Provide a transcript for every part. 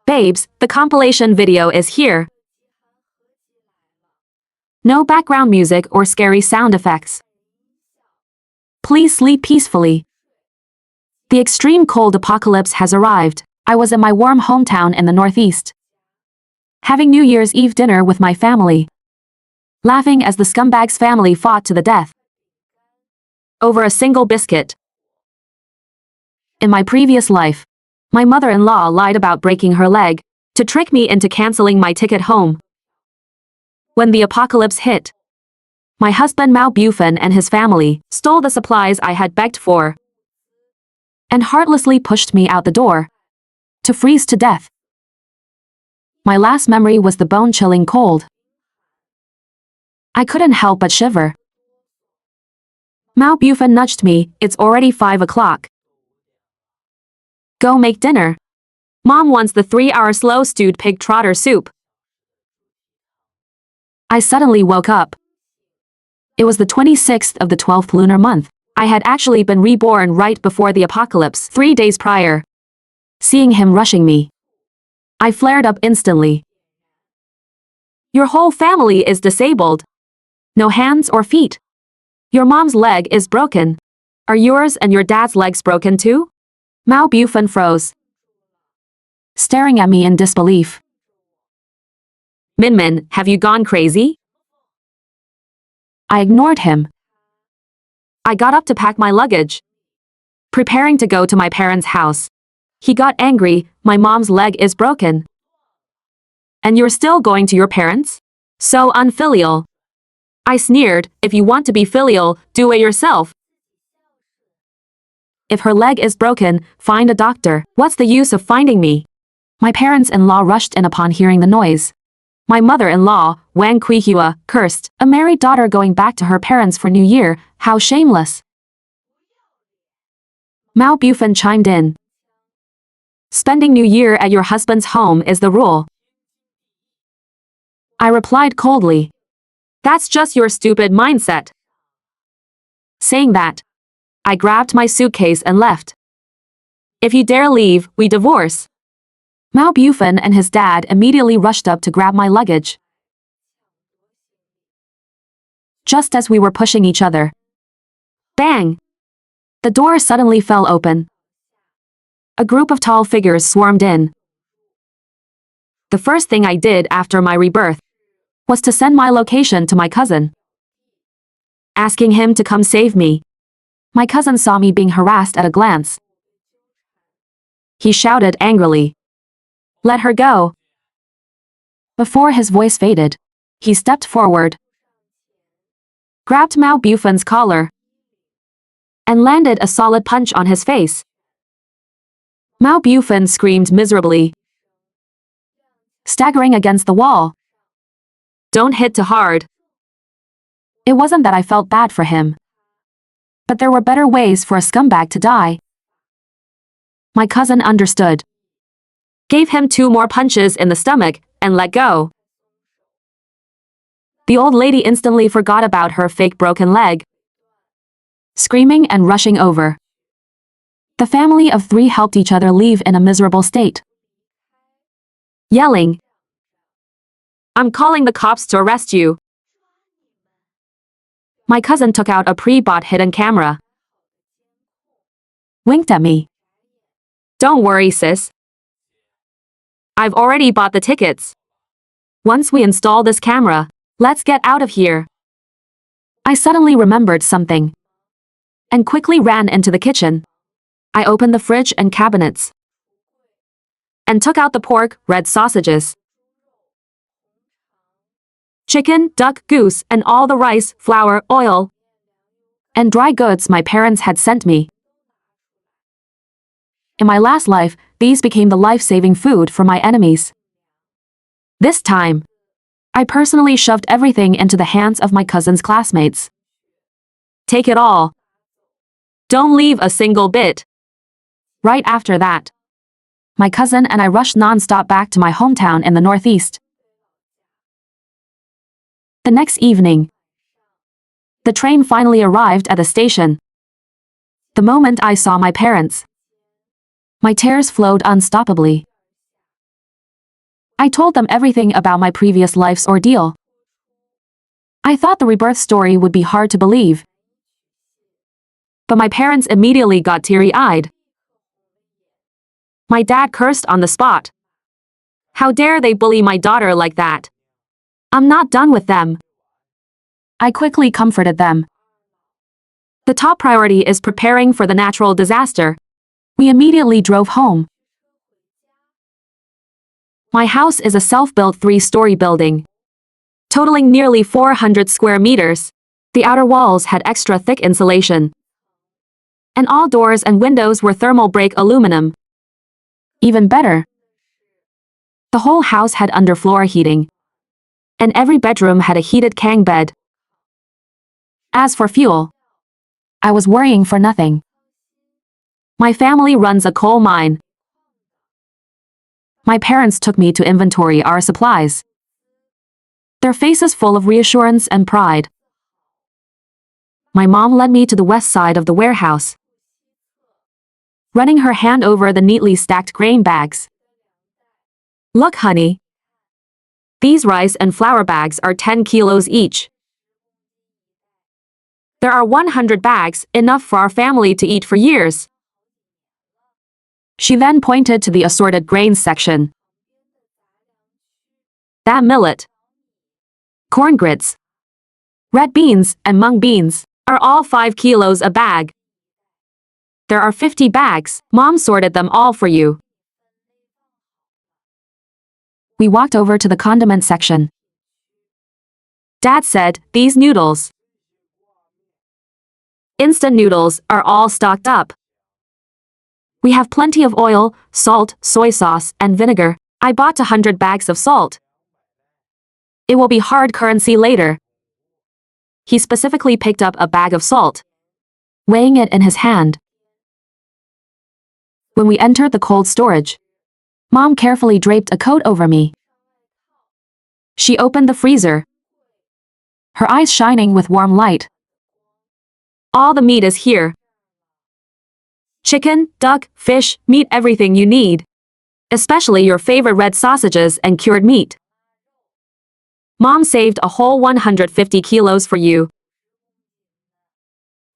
Babes, the compilation video is here. No background music or scary sound effects. Please sleep peacefully. The extreme cold apocalypse has arrived. I was in my warm hometown in the Northeast, having New Year's Eve dinner with my family, laughing as the Scumbag's family fought to the death over a single biscuit. In my previous life, my mother-in-law lied about breaking her leg to trick me into canceling my ticket home. When the apocalypse hit, my husband Mao Bufan and his family stole the supplies I had begged for and heartlessly pushed me out the door to freeze to death. My last memory was the bone-chilling cold. I couldn't help but shiver. Mao Bufan nudged me. It's already 5 o'clock. Go make dinner. Mom wants the 3-hour slow-stewed pig trotter soup. I suddenly woke up. It was the 26th of the 12th lunar month. I had actually been reborn right before the apocalypse, 3 days prior. Seeing him rushing me, I flared up instantly. Your whole family is disabled. No hands or feet. Your mom's leg is broken. Are yours and your dad's legs broken too? Mao Bufan froze, staring at me in disbelief. Minmin, have you gone crazy? I ignored him. I got up to pack my luggage, preparing to go to my parents' house. He got angry. My mom's leg is broken. And you're still going to your parents? So unfilial. I sneered. If you want to be filial, do it yourself. If her leg is broken, find a doctor. What's the use of finding me? My parents-in-law rushed in upon hearing the noise. My mother-in-law, Wang Kuihua, cursed. A married daughter going back to her parents for New Year, how shameless. Mao Bufan chimed in. Spending New Year at your husband's home is the rule. I replied coldly. That's just your stupid mindset. Saying that, I grabbed my suitcase and left. If you dare leave, we divorce. Mao Bufan and his dad immediately rushed up to grab my luggage. Just as we were pushing each other, bang! The door suddenly fell open. A group of tall figures swarmed in. The first thing I did after my rebirth was to send my location to my cousin, asking him to come save me. My cousin saw me being harassed at a glance. He shouted angrily, "Let her go." Before his voice faded, he stepped forward, grabbed Mao Bufan's collar, and landed a solid punch on his face. Mao Bufan screamed miserably, staggering against the wall. Don't hit too hard. It wasn't that I felt bad for him, but there were better ways for a scumbag to die. My cousin understood, gave him 2 more punches in the stomach, and let go. The old lady instantly forgot about her fake broken leg, screaming and rushing over. The family of 3 helped each other leave in a miserable state, yelling, "I'm calling the cops to arrest you." My cousin took out a pre-bought hidden camera, winked at me. Don't worry, sis. I've already bought the tickets. Once we install this camera, let's get out of here. I suddenly remembered something and quickly ran into the kitchen. I opened the fridge and cabinets and took out the pork, red sausages, chicken, duck, goose, and all the rice, flour, oil, and dry goods my parents had sent me. In my last life, these became the life-saving food for my enemies. This time, I personally shoved everything into the hands of my cousin's classmates. Take it all. Don't leave a single bit. Right after that, my cousin and I rushed non-stop back to my hometown in the Northeast. The next evening, the train finally arrived at the station. The moment I saw my parents, my tears flowed unstoppably. I told them everything about my previous life's ordeal. I thought the rebirth story would be hard to believe. But my parents immediately got teary-eyed. My dad cursed on the spot. How dare they bully my daughter like that? I'm not done with them. I quickly comforted them. The top priority is preparing for the natural disaster. We immediately drove home. My house is a self-built 3-story building, totaling nearly 400 square meters. The outer walls had extra thick insulation, and all doors and windows were thermal break aluminum. Even better, the whole house had underfloor heating, and every bedroom had a heated king bed. As for fuel, I was worrying for nothing. My family runs a coal mine. My parents took me to inventory our supplies, their faces full of reassurance and pride. My mom led me to the west side of the warehouse, running her hand over the neatly stacked grain bags. Look, honey. These rice and flour bags are 10 kilos each. There are 100 bags, enough for our family to eat for years. She then pointed to the assorted grains section. That millet, corn grits, red beans, and mung beans are all 5 kilos a bag. There are 50 bags. Mom sorted them all for you. We walked over to the condiment section. Dad said, these noodles, instant noodles, are all stocked up. We have plenty of oil, salt, soy sauce, and vinegar. I bought 100 bags of salt. It will be hard currency later. He specifically picked up a bag of salt, weighing it in his hand. When we entered the cold storage, Mom carefully draped a coat over me. She opened the freezer, her eyes shining with warm light. All the meat is here. Chicken, duck, fish, meat, everything you need. Especially your favorite red sausages and cured meat. Mom saved a whole 150 kilos for you.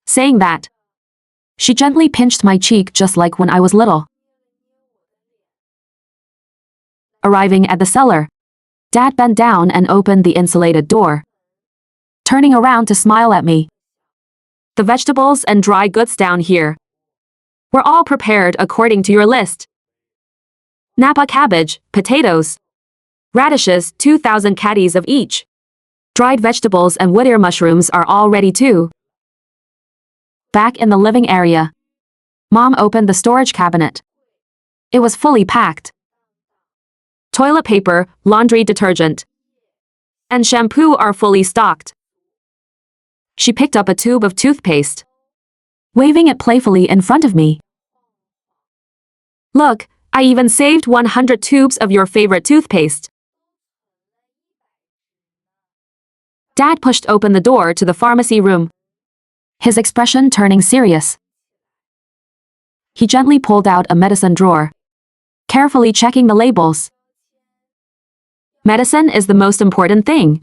Saying that, she gently pinched my cheek just like when I was little. Arriving at the cellar, Dad bent down and opened the insulated door, turning around to smile at me. The vegetables and dry goods down here were all prepared according to your list. Napa cabbage, potatoes, radishes, 2,000 caddies of each. Dried vegetables and wood ear mushrooms are all ready too. Back in the living area, Mom opened the storage cabinet. It was fully packed. Toilet paper, laundry detergent, and shampoo are fully stocked. She picked up a tube of toothpaste, waving it playfully in front of me. Look, I even saved 100 tubes of your favorite toothpaste. Dad pushed open the door to the pharmacy room, his expression turning serious. He gently pulled out a medicine drawer, carefully checking the labels. Medicine is the most important thing.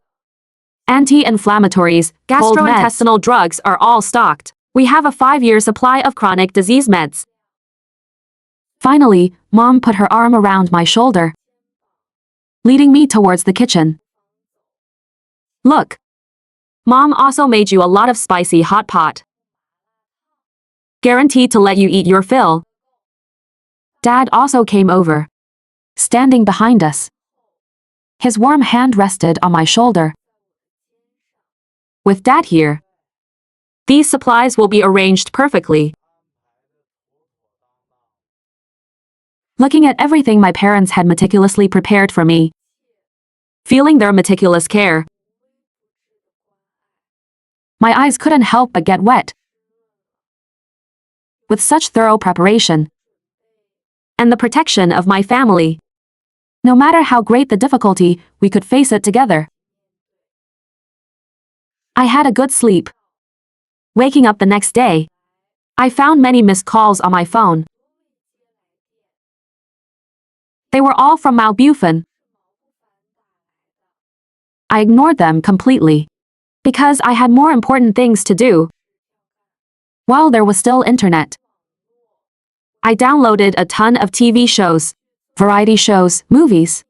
Anti-inflammatories, gastrointestinal drugs are all stocked. We have a 5-year supply of chronic disease meds. Finally, Mom put her arm around my shoulder, leading me towards the kitchen. Look. Mom also made you a lot of spicy hot pot. Guaranteed to let you eat your fill. Dad also came over, standing behind us. His warm hand rested on my shoulder. With Dad here, these supplies will be arranged perfectly. Looking at everything my parents had meticulously prepared for me, feeling their meticulous care, my eyes couldn't help but get wet. With such thorough preparation and the protection of my family, no matter how great the difficulty, we could face it together. I had a good sleep. Waking up the next day, I found many missed calls on my phone. They were all from Mao Bufan. I ignored them completely. Because I had more important things to do. While there was still internet, I downloaded a ton of TV shows, variety shows, movies,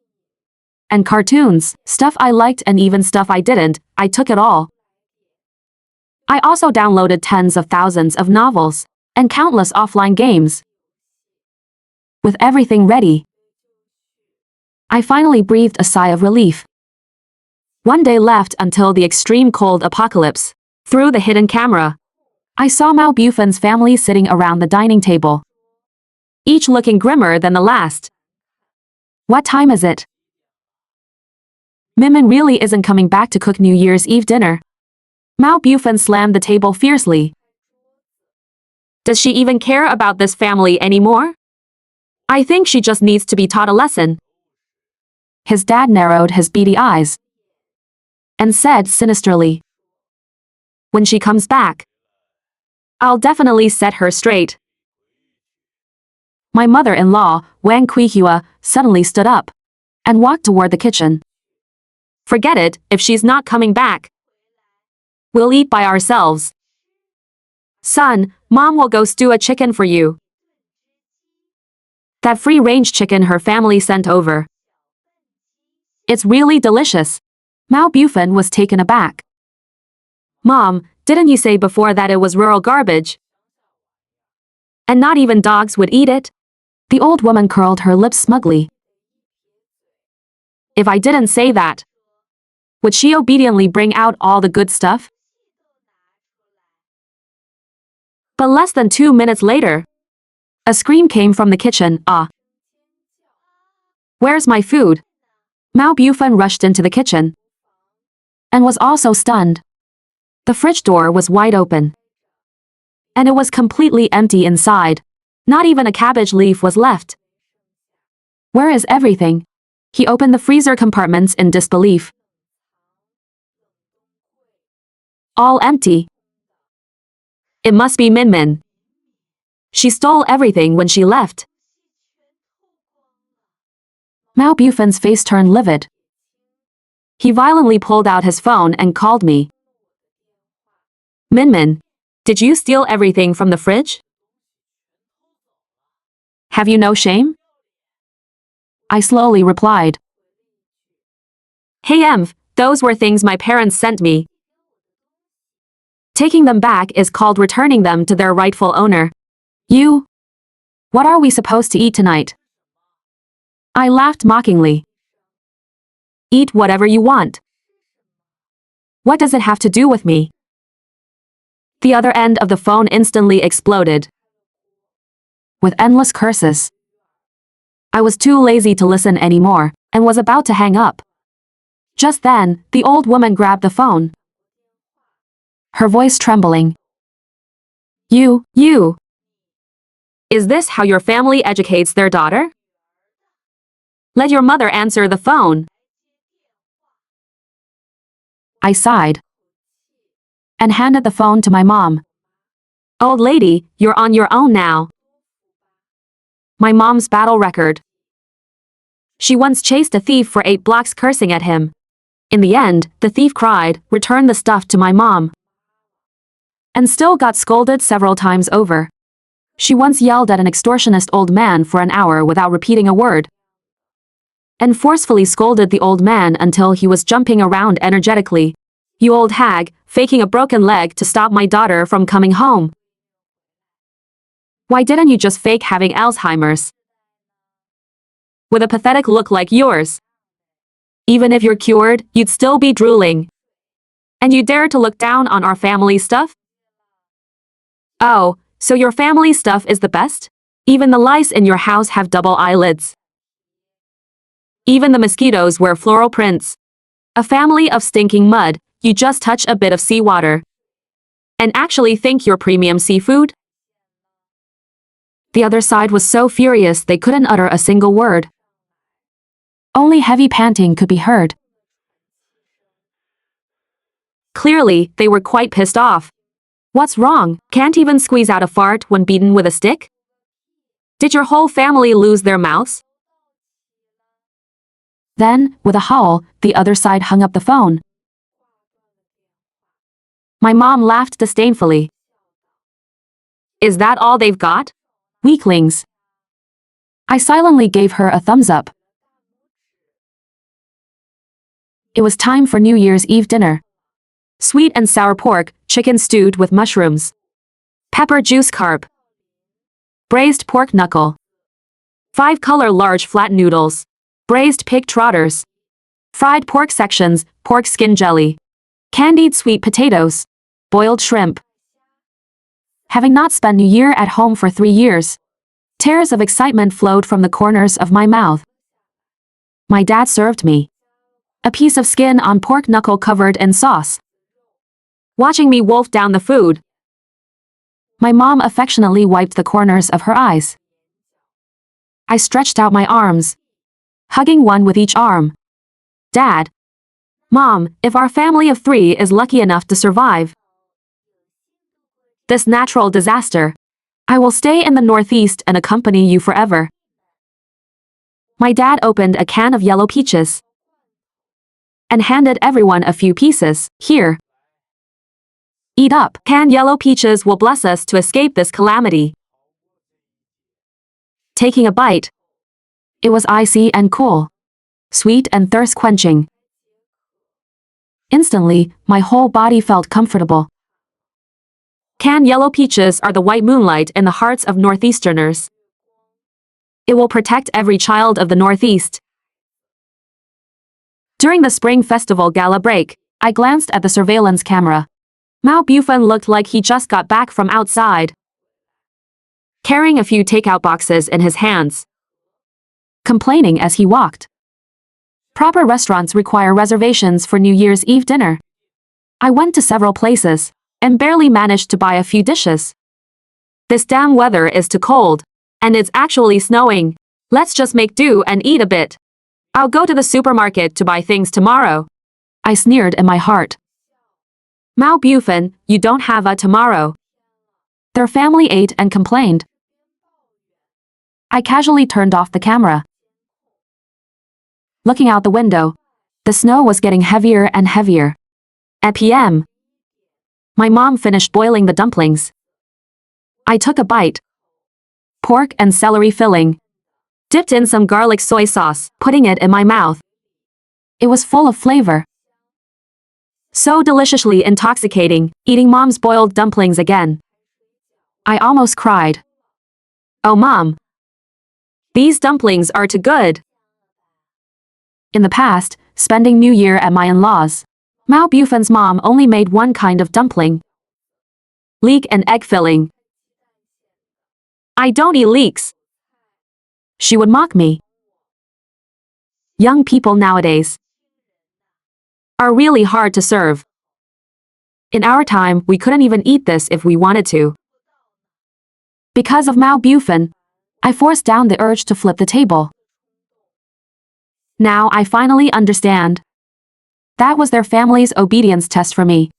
and cartoons, stuff I liked and even stuff I didn't. I took it all. I also downloaded tens of thousands of novels and countless offline games. With everything ready, I finally breathed a sigh of relief. One day left until the extreme cold apocalypse. Through the hidden camera, I saw Mao Bufen's family sitting around the dining table, each looking grimmer than the last. What time is it? Minmin really isn't coming back to cook New Year's Eve dinner. Mao Bufen slammed the table fiercely. Does she even care about this family anymore? I think she just needs to be taught a lesson. His dad narrowed his beady eyes and said sinisterly, when she comes back, I'll definitely set her straight. My mother-in-law, Wang Kuihua, suddenly stood up and walked toward the kitchen. Forget it, if she's not coming back. We'll eat by ourselves. Son, Mom will go stew a chicken for you. That free-range chicken her family sent over. It's really delicious. Mao Bufen was taken aback. Mom, didn't you say before that it was rural garbage? And not even dogs would eat it? The old woman curled her lips smugly. If I didn't say that, would she obediently bring out all the good stuff? But less than 2 minutes later, a scream came from the kitchen. Ah! Where's my food? Mao Bufen rushed into the kitchen and was also stunned. The fridge door was wide open, and it was completely empty inside. Not even a cabbage leaf was left. Where is everything? He opened the freezer compartments in disbelief. All empty. It must be Minmin. She stole everything when she left. Mao Bufen's face turned livid. He violently pulled out his phone and called me. Minmin, did you steal everything from the fridge? Have you no shame? I slowly replied. Hey Emv, those were things my parents sent me. Taking them back is called returning them to their rightful owner. You? What are we supposed to eat tonight? I laughed mockingly. Eat whatever you want. What does it have to do with me? The other end of the phone instantly exploded with endless curses. I was too lazy to listen anymore and was about to hang up. Just then, the old woman grabbed the phone, her voice trembling. You. Is this how your family educates their daughter? Let your mother answer the phone. I sighed and handed the phone to my mom. Old lady, you're on your own now. My mom's battle record. She once chased a thief for 8 blocks cursing at him. In the end, the thief cried, "Return the stuff to my mom," and still got scolded several times over. She once yelled at an extortionist old man for an hour without repeating a word, and forcefully scolded the old man until he was jumping around energetically. You old hag, faking a broken leg to stop my daughter from coming home. Why didn't you just fake having Alzheimer's? With a pathetic look like yours. Even if you're cured, you'd still be drooling. And you dare to look down on our family stuff? Oh, so your family stuff is the best? Even the lice in your house have double eyelids. Even the mosquitoes wear floral prints. A family of stinking mud, you just touch a bit of seawater and actually think you're premium seafood? The other side was so furious they couldn't utter a single word. Only heavy panting could be heard. Clearly, they were quite pissed off. What's wrong? Can't even squeeze out a fart when beaten with a stick? Did your whole family lose their mouths? Then, with a howl, the other side hung up the phone. My mom laughed disdainfully. Is that all they've got? Weaklings. I silently gave her a thumbs up. It was time for New Year's Eve dinner. Sweet and sour pork, chicken stewed with mushrooms. Pepper juice carp. Braised pork knuckle. 5-color large flat noodles. Braised pig trotters. Fried pork sections, pork skin jelly. Candied sweet potatoes. Boiled shrimp. Having not spent New Year at home for 3 years, tears of excitement flowed from the corners of my mouth. My dad served me a piece of skin on pork knuckle covered in sauce. Watching me wolf down the food, my mom affectionately wiped the corners of her eyes. I stretched out my arms, hugging one with each arm. Dad, Mom, if our family of 3 is lucky enough to survive this natural disaster, I will stay in the Northeast and accompany you forever. My dad opened a can of yellow peaches and handed everyone a few pieces. Here. Eat up. Canned yellow peaches will bless us to escape this calamity. Taking a bite. It was icy and cool, sweet and thirst-quenching. Instantly, my whole body felt comfortable. Canned yellow peaches are the white moonlight in the hearts of Northeasterners. It will protect every child of the Northeast. During the Spring Festival gala break, I glanced at the surveillance camera. Mao Bufan looked like he just got back from outside, carrying a few takeout boxes in his hands, complaining as he walked. Proper restaurants require reservations for New Year's Eve dinner. I went to several places and barely managed to buy a few dishes. This damn weather is too cold, and it's actually snowing. Let's just make do and eat a bit. I'll go to the supermarket to buy things tomorrow. I sneered in my heart. Mao Bufan, you don't have a tomorrow. Their family ate and complained. I casually turned off the camera. Looking out the window, the snow was getting heavier and heavier. At p.m., my mom finished boiling the dumplings. I took a bite. Pork and celery filling. Dipped in some garlic soy sauce, putting it in my mouth. It was full of flavor. So deliciously intoxicating, eating Mom's boiled dumplings again. I almost cried. Oh Mom, these dumplings are too good. In the past, spending New Year at my in-laws, Mao Bufan's mom only made one kind of dumpling. Leek and egg filling. I don't eat leeks. She would mock me. Young people nowadays are really hard to serve. In our time, we couldn't even eat this if we wanted to. Because of Mao Bufan, I forced down the urge to flip the table. Now I finally understand. That was their family's obedience test for me.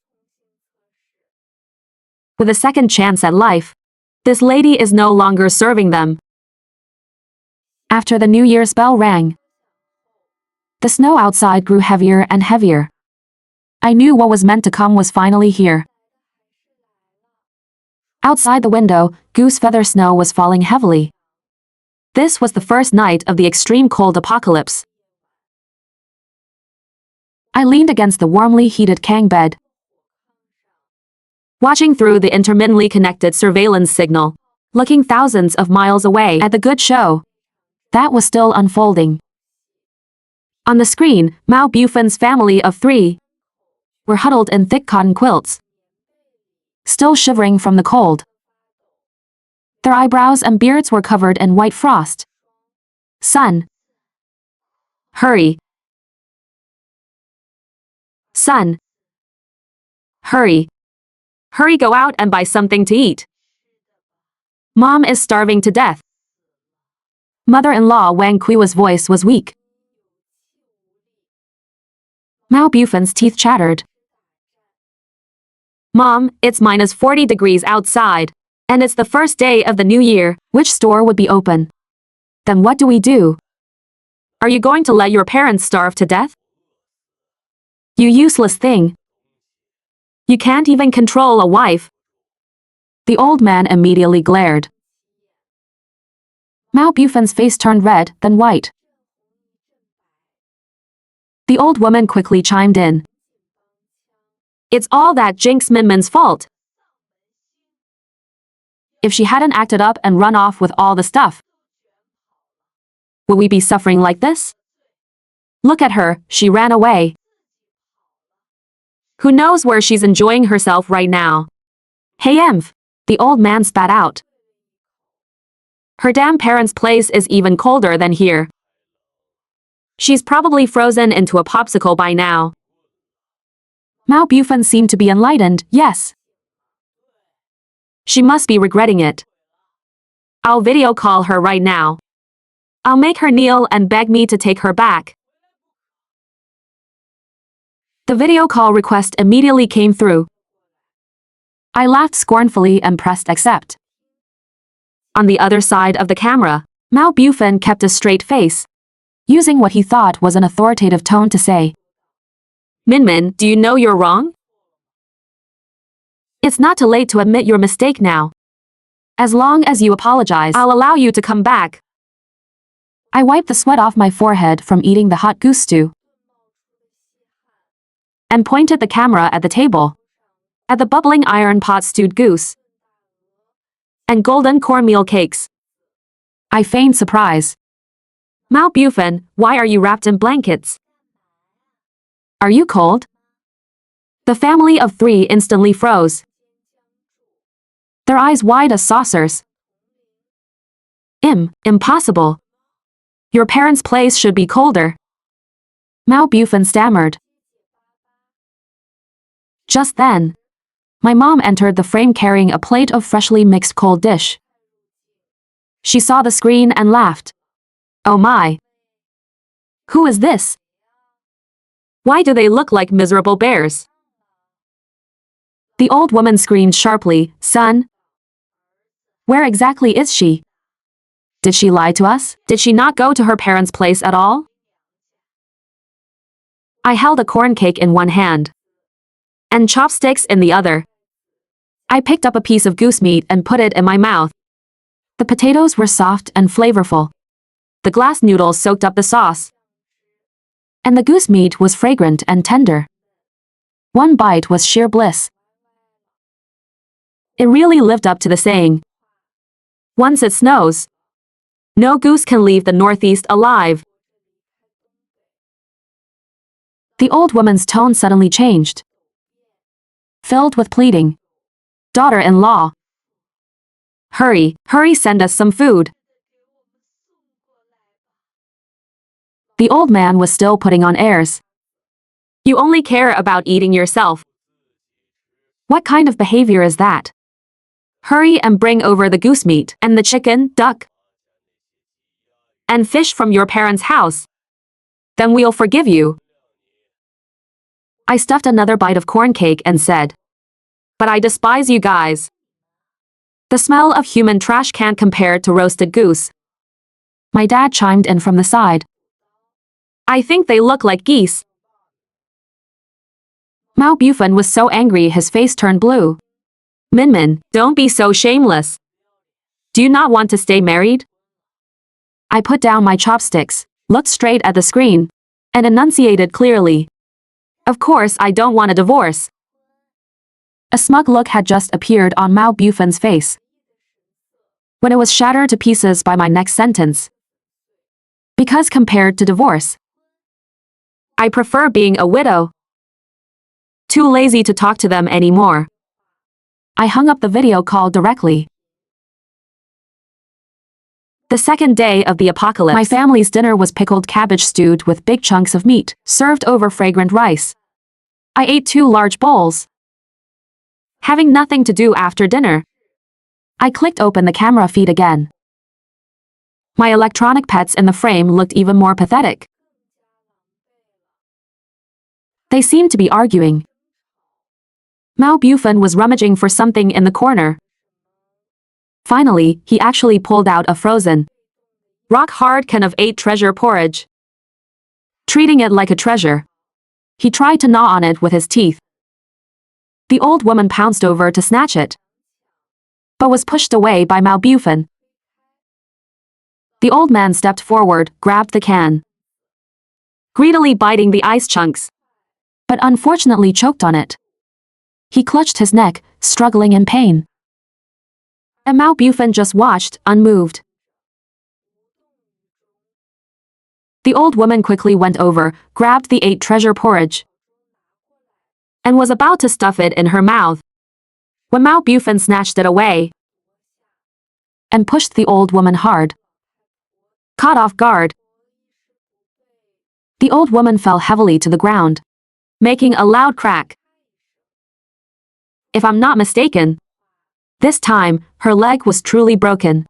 With a second chance at life, this lady is no longer serving them. After the New Year's bell rang, the snow outside grew heavier and heavier. I knew what was meant to come was finally here. Outside the window, goose feather snow was falling heavily. This was the first night of the extreme cold apocalypse. I leaned against the warmly heated Kang bed, watching through the intermittently connected surveillance signal, looking thousands of miles away at the good show that was still unfolding. On the screen, Mao Bufan's family of 3 were huddled in thick cotton quilts, still shivering from the cold. Their eyebrows and beards were covered in white frost. Son. Hurry. Son. Hurry. Hurry, go out and buy something to eat. Mom is starving to death. Mother-in-law Wang Kuiwa's voice was weak. Mao Bufan's teeth chattered. Mom, it's minus 40 degrees outside, and it's the first day of the new year. Which store would be open? Then what do we do? Are you going to let your parents starve to death? You useless thing. You can't even control a wife. The old man immediately glared. Mao Bufen's face turned red, then white. The old woman quickly chimed in. It's all that Jinx Minmin's fault. If she hadn't acted up and run off with all the stuff, would we be suffering like this? Look at her, she ran away. Who knows where she's enjoying herself right now? Hey Emph, the old man spat out. Her damn parents' place is even colder than here. She's probably frozen into a popsicle by now. Mao Bufen seemed to be enlightened, yes. She must be regretting it. I'll video call her right now. I'll make her kneel and beg me to take her back. The video call request immediately came through. I laughed scornfully and pressed accept. On the other side of the camera, Mao Bufen kept a straight face, using what he thought was an authoritative tone to say, Minmin, do you know you're wrong? It's not too late to admit your mistake now. As long as you apologize, I'll allow you to come back. I wiped the sweat off my forehead from eating the hot goose stew and pointed the camera at the table, at the bubbling iron pot stewed goose and golden cornmeal cakes. I feigned surprise. Mao Bufen, why are you wrapped in blankets? Are you cold? The family of three instantly froze, their eyes wide as saucers. Impossible. Your parents' place should be colder. Mao Bufen stammered. Just then, my mom entered the frame carrying a plate of freshly mixed cold dish. She saw the screen and laughed. Oh my. Who is this? Why do they look like miserable bears? The old woman screamed sharply, Son, where exactly is she? Did she lie to us? Did she not go to her parents' place at all? I held a corn cake in one hand and chopsticks in the other. I picked up a piece of goose meat and put it in my mouth. The potatoes were soft and flavorful. The glass noodles soaked up the sauce, and the goose meat was fragrant and tender. One bite was sheer bliss. It really lived up to the saying, once it snows, no goose can leave the Northeast alive. The old woman's tone suddenly changed, filled with pleading. Daughter-in-law. Hurry, send us some food. The old man was still putting on airs. You only care about eating yourself. What kind of behavior is that? Hurry and bring over the goose meat and the chicken, duck, and fish from your parents' house. Then we'll forgive you. I stuffed another bite of corn cake and said, But I despise you guys. The smell of human trash can't compare to roasted goose. My dad chimed in from the side. I think they look like geese. Mao Bufen was so angry his face turned blue. Minmin, don't be so shameless. Do you not want to stay married? I put down my chopsticks, looked straight at the screen, and enunciated clearly. Of course I don't want a divorce. A smug look had just appeared on Mao Bufen's face when it was shattered to pieces by my next sentence. Because compared to divorce, I prefer being a widow. Too lazy to talk to them anymore. I hung up the video call directly. The second day of the apocalypse, my family's dinner was pickled cabbage stewed with big chunks of meat, served over fragrant rice. I ate 2 large bowls. Having nothing to do after dinner, I clicked open the camera feed again. My electronic pets in the frame looked even more pathetic. They seemed to be arguing. Mao Bufen was rummaging for something in the corner. Finally, he actually pulled out a frozen, rock-hard can of 8 treasure porridge. treating it like a treasure. He tried to gnaw on it with his teeth. The old woman pounced over to snatch it, but was pushed away by Mao Bufan. The old man stepped forward, grabbed the can, greedily biting the ice chunks, but unfortunately choked on it. He clutched his neck, struggling in pain. And Mao Bufan just watched, unmoved. The old woman quickly went over, grabbed the 8 treasure porridge, and was about to stuff it in her mouth, when Mao Bufan snatched it away and pushed the old woman hard. Caught off guard, the old woman fell heavily to the ground, making a loud crack. If I'm not mistaken, this time, her leg was truly broken.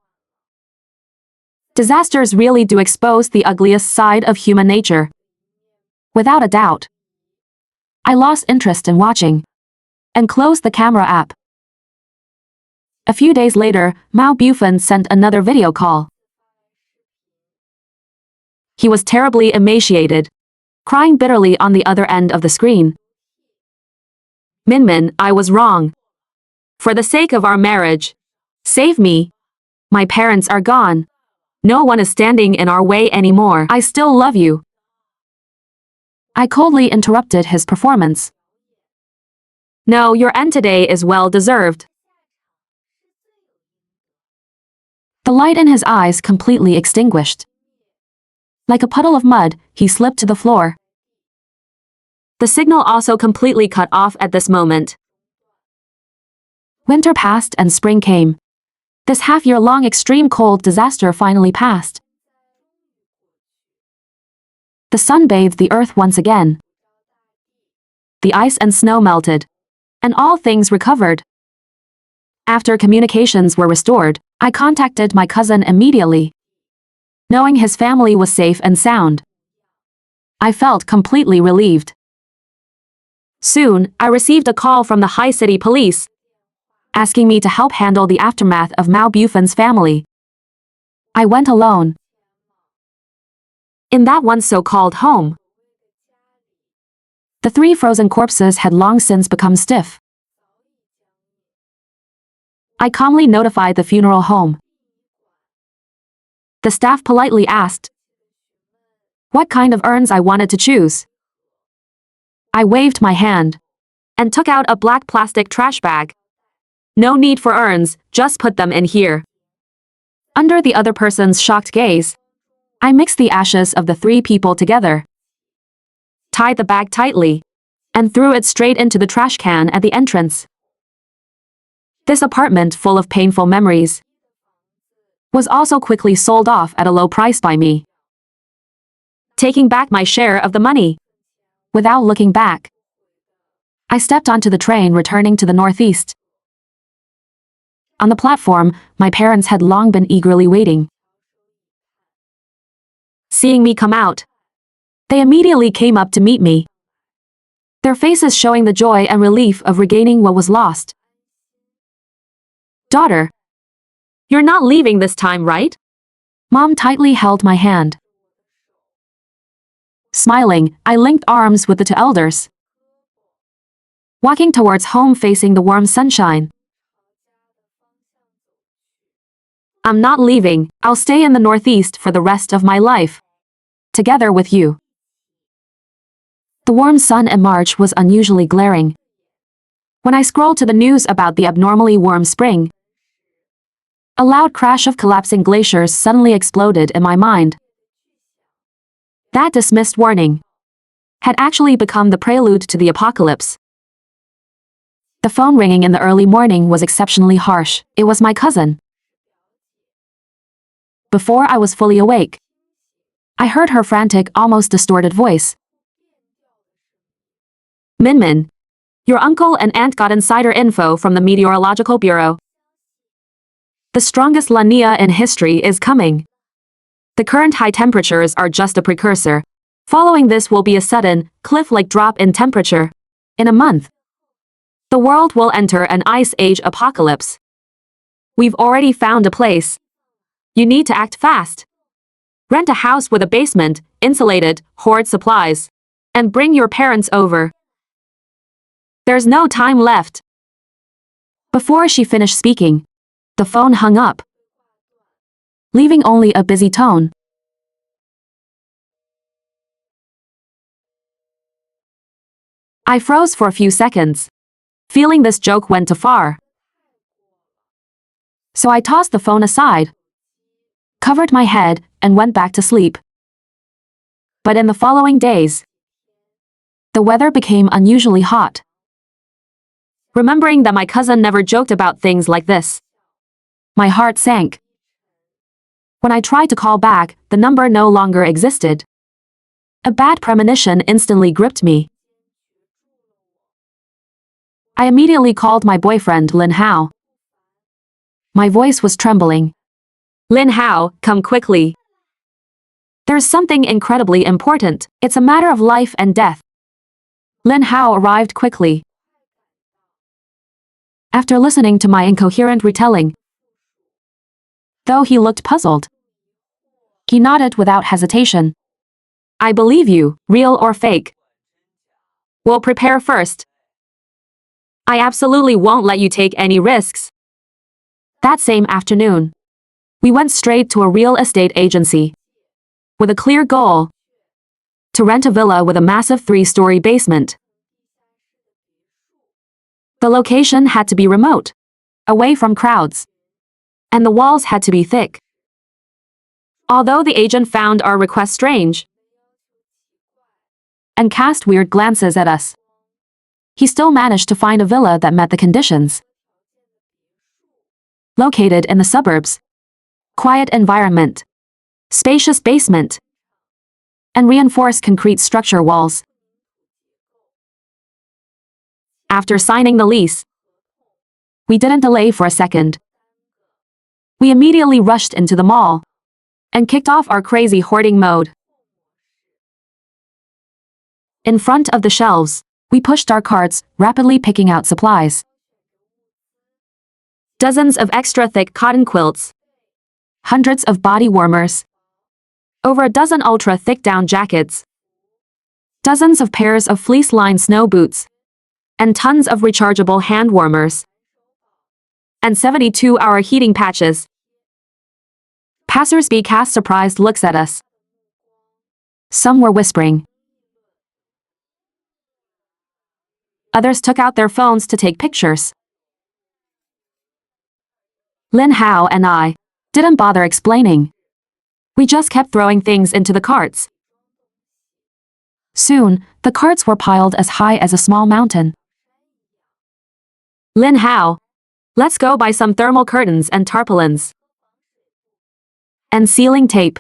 Disasters really do expose the ugliest side of human nature. Without a doubt. I lost interest in watching and closed the camera app. A few days later, Mao Bufan sent another video call. He was terribly emaciated, crying bitterly on the other end of the screen. Min, I was wrong. For the sake of our marriage, save me. My parents are gone. No one is standing in our way anymore. I still love you. I coldly interrupted his performance. No, your end today is well deserved. The light in his eyes completely extinguished. Like a puddle of mud, he slipped to the floor. The signal also completely cut off at this moment. Winter passed and spring came. This half-year-long extreme cold disaster finally passed. The sun bathed the earth once again. The ice and snow melted, and all things recovered. After communications were restored, I contacted my cousin immediately, knowing his family was safe and sound. I felt completely relieved. Soon, I received a call from the High City Police, asking me to help handle the aftermath of Mao Bufan's family. I went alone. In that one so-called home, the 3 frozen corpses had long since become stiff. I calmly notified the funeral home. The staff politely asked what kind of urns I wanted to choose. I waved my hand and took out a black plastic trash bag. No need for urns, just put them in here. Under the other person's shocked gaze, I mixed the ashes of the 3 people together, tied the bag tightly, and threw it straight into the trash can at the entrance. This apartment full of painful memories was also quickly sold off at a low price by me, taking back my share of the money. Without looking back, I stepped onto the train returning to the Northeast. On the platform, my parents had long been eagerly waiting. Seeing me come out, they immediately came up to meet me, their faces showing the joy and relief of regaining what was lost. Daughter, you're not leaving this time, right? Mom tightly held my hand. Smiling, I linked arms with the 2 elders, walking towards home facing the warm sunshine. I'm not leaving, I'll stay in the Northeast for the rest of my life, together with you. The warm sun in March was unusually glaring. When I scrolled to the news about the abnormally warm spring, a loud crash of collapsing glaciers suddenly exploded in my mind. That dismissed warning had actually become the prelude to the apocalypse. The phone ringing in the early morning was exceptionally harsh. It was my cousin. Before I was fully awake, I heard her frantic, almost distorted voice. Min, your uncle and aunt got insider info from the Meteorological Bureau. The strongest La Nina in history is coming. The current high temperatures are just a precursor. Following this will be a sudden, cliff-like drop in temperature. In a month, the world will enter an ice age apocalypse. We've already found a place. You need to act fast. Rent a house with a basement, insulated, hoard supplies. And bring your parents over. There's no time left. Before she finished speaking, the phone hung up, leaving only a busy tone. I froze for a few seconds, feeling this joke went too far. So I tossed the phone aside, covered my head, and went back to sleep. But in the following days, the weather became unusually hot. Remembering that my cousin never joked about things like this, my heart sank. When I tried to call back, the number no longer existed. A bad premonition instantly gripped me. I immediately called my boyfriend Lin Hao. My voice was trembling. Lin Hao, come quickly. There's something incredibly important. It's a matter of life and death. Lin Hao arrived quickly. After listening to my incoherent retelling, though he looked puzzled, he nodded without hesitation. I believe you, real or fake. We'll prepare first. I absolutely won't let you take any risks. That same afternoon, we went straight to a real estate agency, with a clear goal: to rent a villa with a massive 3-story basement. The location had to be remote, away from crowds, and the walls had to be thick. Although the agent found our request strange and cast weird glances at us, he still managed to find a villa that met the conditions. Located in the suburbs, quiet environment, spacious basement, and reinforced concrete structure walls. After signing the lease, we didn't delay for a second. We immediately rushed into the mall and kicked off our crazy hoarding mode. In front of the shelves, we pushed our carts, rapidly picking out supplies. Dozens of extra thick cotton quilts, hundreds of body warmers, over a dozen ultra-thick down jackets, dozens of pairs of fleece-lined snow boots, and tons of rechargeable hand warmers, and 72-hour heating patches. Passers-by cast surprised looks at us. Some were whispering. Others took out their phones to take pictures. Lin Hao and I didn't bother explaining. We just kept throwing things into the carts. Soon, the carts were piled as high as a small mountain. Lin Hao, let's go buy some thermal curtains and tarpaulins. And ceiling tape.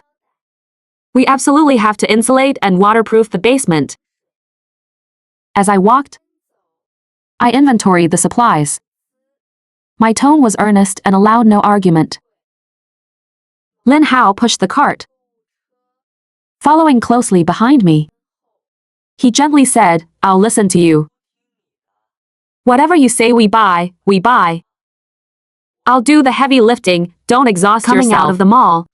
We absolutely have to insulate and waterproof the basement. As I walked, I inventoried the supplies. My tone was earnest and allowed no argument. Lin Hao pushed the cart, following closely behind me. He gently said, I'll listen to you. Whatever you say we buy, we buy. I'll do the heavy lifting, don't exhaust yourself. Coming out of the mall,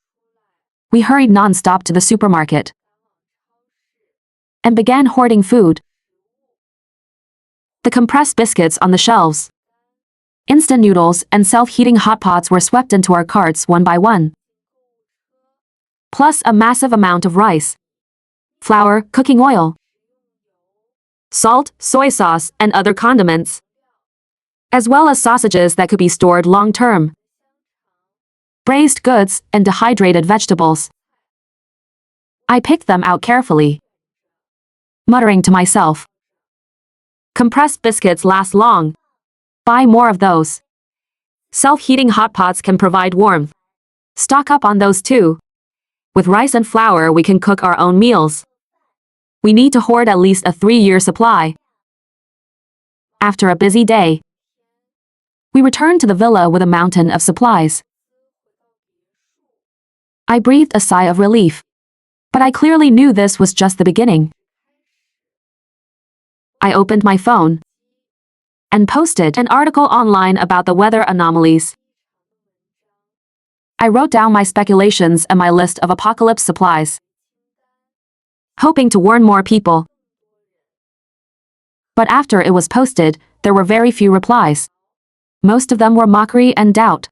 we hurried non-stop to the supermarket and began hoarding food. The compressed biscuits on the shelves, instant noodles, and self-heating hot pots were swept into our carts one by one. Plus a massive amount of rice, flour, cooking oil, salt, soy sauce, and other condiments, as well as sausages that could be stored long-term, braised goods, and dehydrated vegetables. I picked them out carefully, muttering to myself, compressed biscuits last long. Buy more of those. Self-heating hot pots can provide warmth. Stock up on those too. With rice and flour we can cook our own meals. We need to hoard at least a 3-year supply. After a busy day, we returned to the villa with a mountain of supplies. I breathed a sigh of relief, but I clearly knew this was just the beginning. I opened my phone and posted an article online about the weather anomalies. I wrote down my speculations and my list of apocalypse supplies, hoping to warn more people. But after it was posted, there were very few replies. Most of them were mockery and doubt.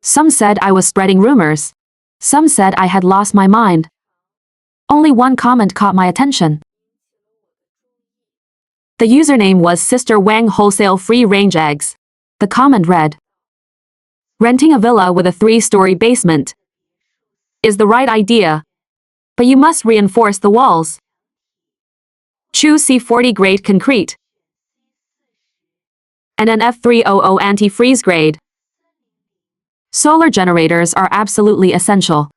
Some said I was spreading rumors. Some said I had lost my mind. Only one comment caught my attention. The username was Sister Wang Wholesale Free Range Eggs. The comment read, "Renting a villa with a 3-story basement is the right idea, but you must reinforce the walls. Choose C40 grade concrete and an F300 anti-freeze grade. Solar generators are absolutely essential.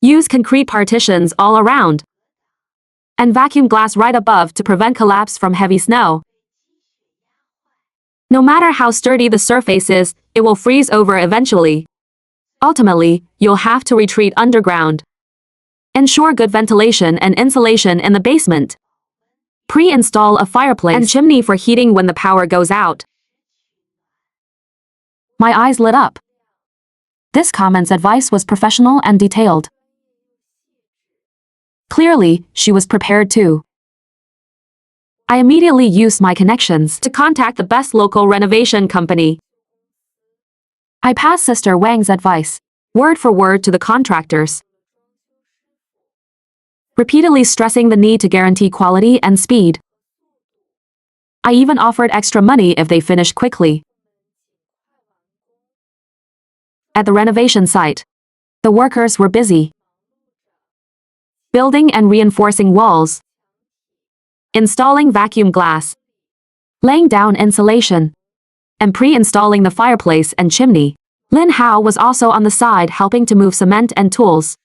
Use concrete partitions all around and vacuum glass right above to prevent collapse from heavy snow. No matter how sturdy the surface is, it will freeze over eventually. Ultimately, you'll have to retreat underground. Ensure good ventilation and insulation in the basement. Pre-install a fireplace and chimney for heating when the power goes out." My eyes lit up. This comment's advice was professional and detailed. Clearly, she was prepared too. I immediately used my connections to contact the best local renovation company. I passed Sister Wang's advice, word for word, to the contractors, repeatedly stressing the need to guarantee quality and speed. I even offered extra money if they finished quickly. At the renovation site, the workers were busy building and reinforcing walls, installing vacuum glass, laying down insulation, and pre-installing the fireplace and chimney. Lin Hao was also on the side helping to move cement and tools.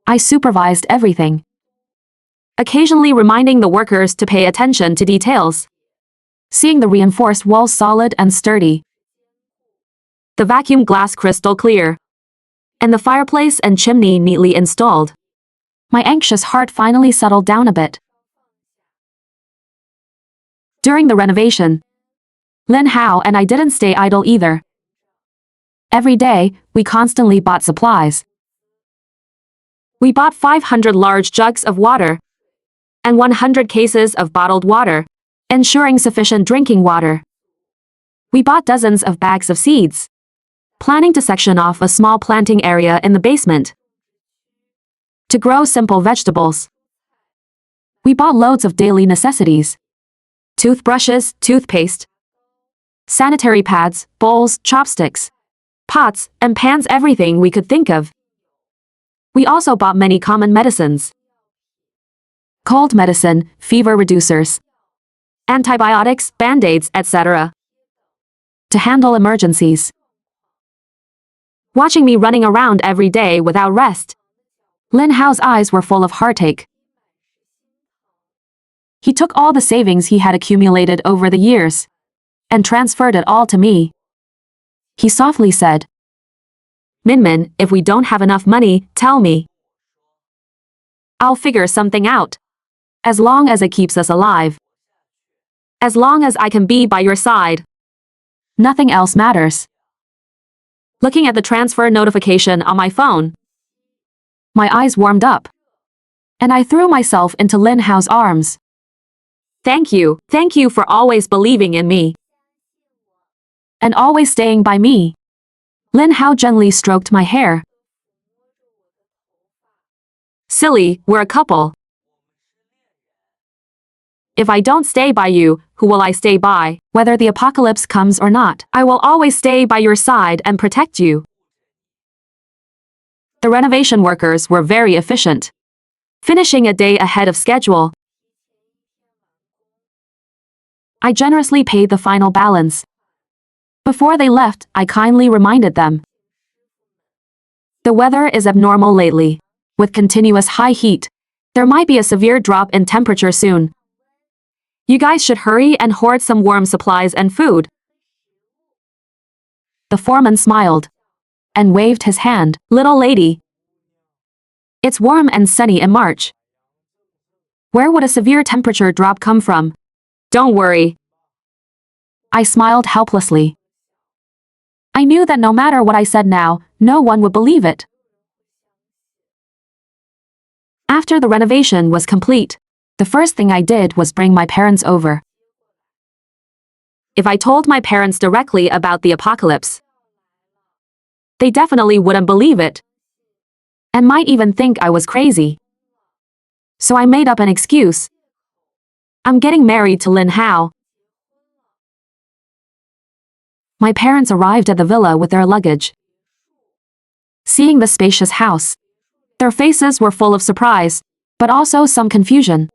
I supervised everything, occasionally reminding the workers to pay attention to details. Seeing the reinforced walls solid and sturdy, the vacuum glass crystal clear, and the fireplace and chimney neatly installed, my anxious heart finally settled down a bit. During the renovation, Lin Hao and I didn't stay idle either. Every day, we constantly bought supplies. We bought 500 large jugs of water and 100 cases of bottled water, ensuring sufficient drinking water. We bought dozens of bags of seeds, planning to section off a small planting area in the basement to grow simple vegetables. We bought loads of daily necessities: toothbrushes, toothpaste, sanitary pads, bowls, chopsticks, pots, and pans, everything we could think of. We also bought many common medicines: cold medicine, fever reducers, antibiotics, band-aids, etc., to handle emergencies. Watching me running around every day without rest, Lin Hao's eyes were full of heartache. He took all the savings he had accumulated over the years and transferred it all to me. He softly said, "Minmin, if we don't have enough money, tell me. I'll figure something out. As long as it keeps us alive. As long as I can be by your side. Nothing else matters." Looking at the transfer notification on my phone, my eyes warmed up, and I threw myself into Lin Hao's arms. Thank you for always believing in me. And always staying by me." Lin Hao gently stroked my hair. "Silly, we're a couple. If I don't stay by you, who will I stay by? Whether the apocalypse comes or not, I will always stay by your side and protect you." The renovation workers were very efficient, finishing a day ahead of schedule. I generously paid the final balance. Before they left, I kindly reminded them, "The weather is abnormal lately. With continuous high heat, there might be a severe drop in temperature soon. You guys should hurry and hoard some warm supplies and food." The foreman smiled and waved his hand. "Little lady, it's warm and sunny in March. Where would a severe temperature drop come from? Don't worry." I smiled helplessly. I knew that no matter what I said now, no one would believe it. After the renovation was complete, the first thing I did was bring my parents over. If I told my parents directly about the apocalypse, they definitely wouldn't believe it, and might even think I was crazy. So I made up an excuse. I'm getting married to Lin Hao. My parents arrived at the villa with their luggage. Seeing the spacious house, their faces were full of surprise, but also some confusion.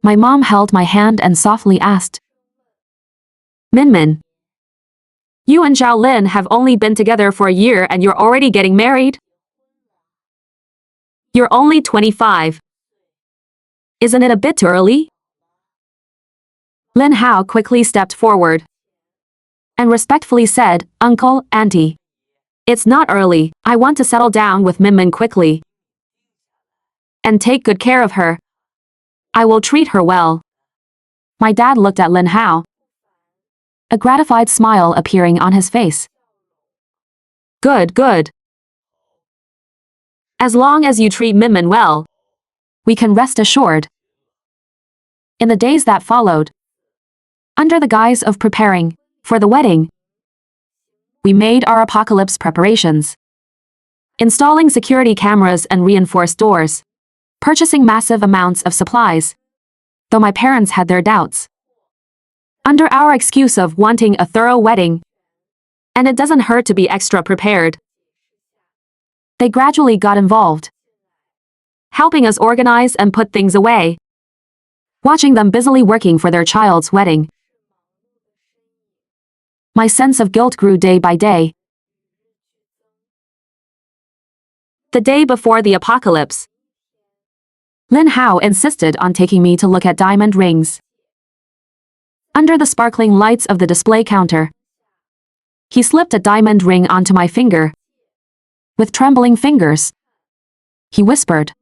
My mom held my hand and softly asked, Min, you and Zhao Lin have only been together for a year and you're already getting married? You're only 25. Isn't it a bit too early? Lin Hao quickly stepped forward and respectfully said, Uncle, Auntie, it's not early. I want to settle down with Min quickly and take good care of her. I will treat her well. My dad looked at Lin Hao, a gratified smile appearing on his face. Good. As long as you treat Min well, we can rest assured. In the days that followed, under the guise of preparing for the wedding, we made our apocalypse preparations, installing security cameras and reinforced doors, purchasing massive amounts of supplies, though my parents had their doubts. Under our excuse of wanting a thorough wedding, and it doesn't hurt to be extra prepared, they gradually got involved, helping us organize and put things away. Watching them busily working for their child's wedding, my sense of guilt grew day by day. The day before the apocalypse, Lin Hao insisted on taking me to look at diamond rings. Under the sparkling lights of the display counter, he slipped a diamond ring onto my finger. With trembling fingers, he whispered,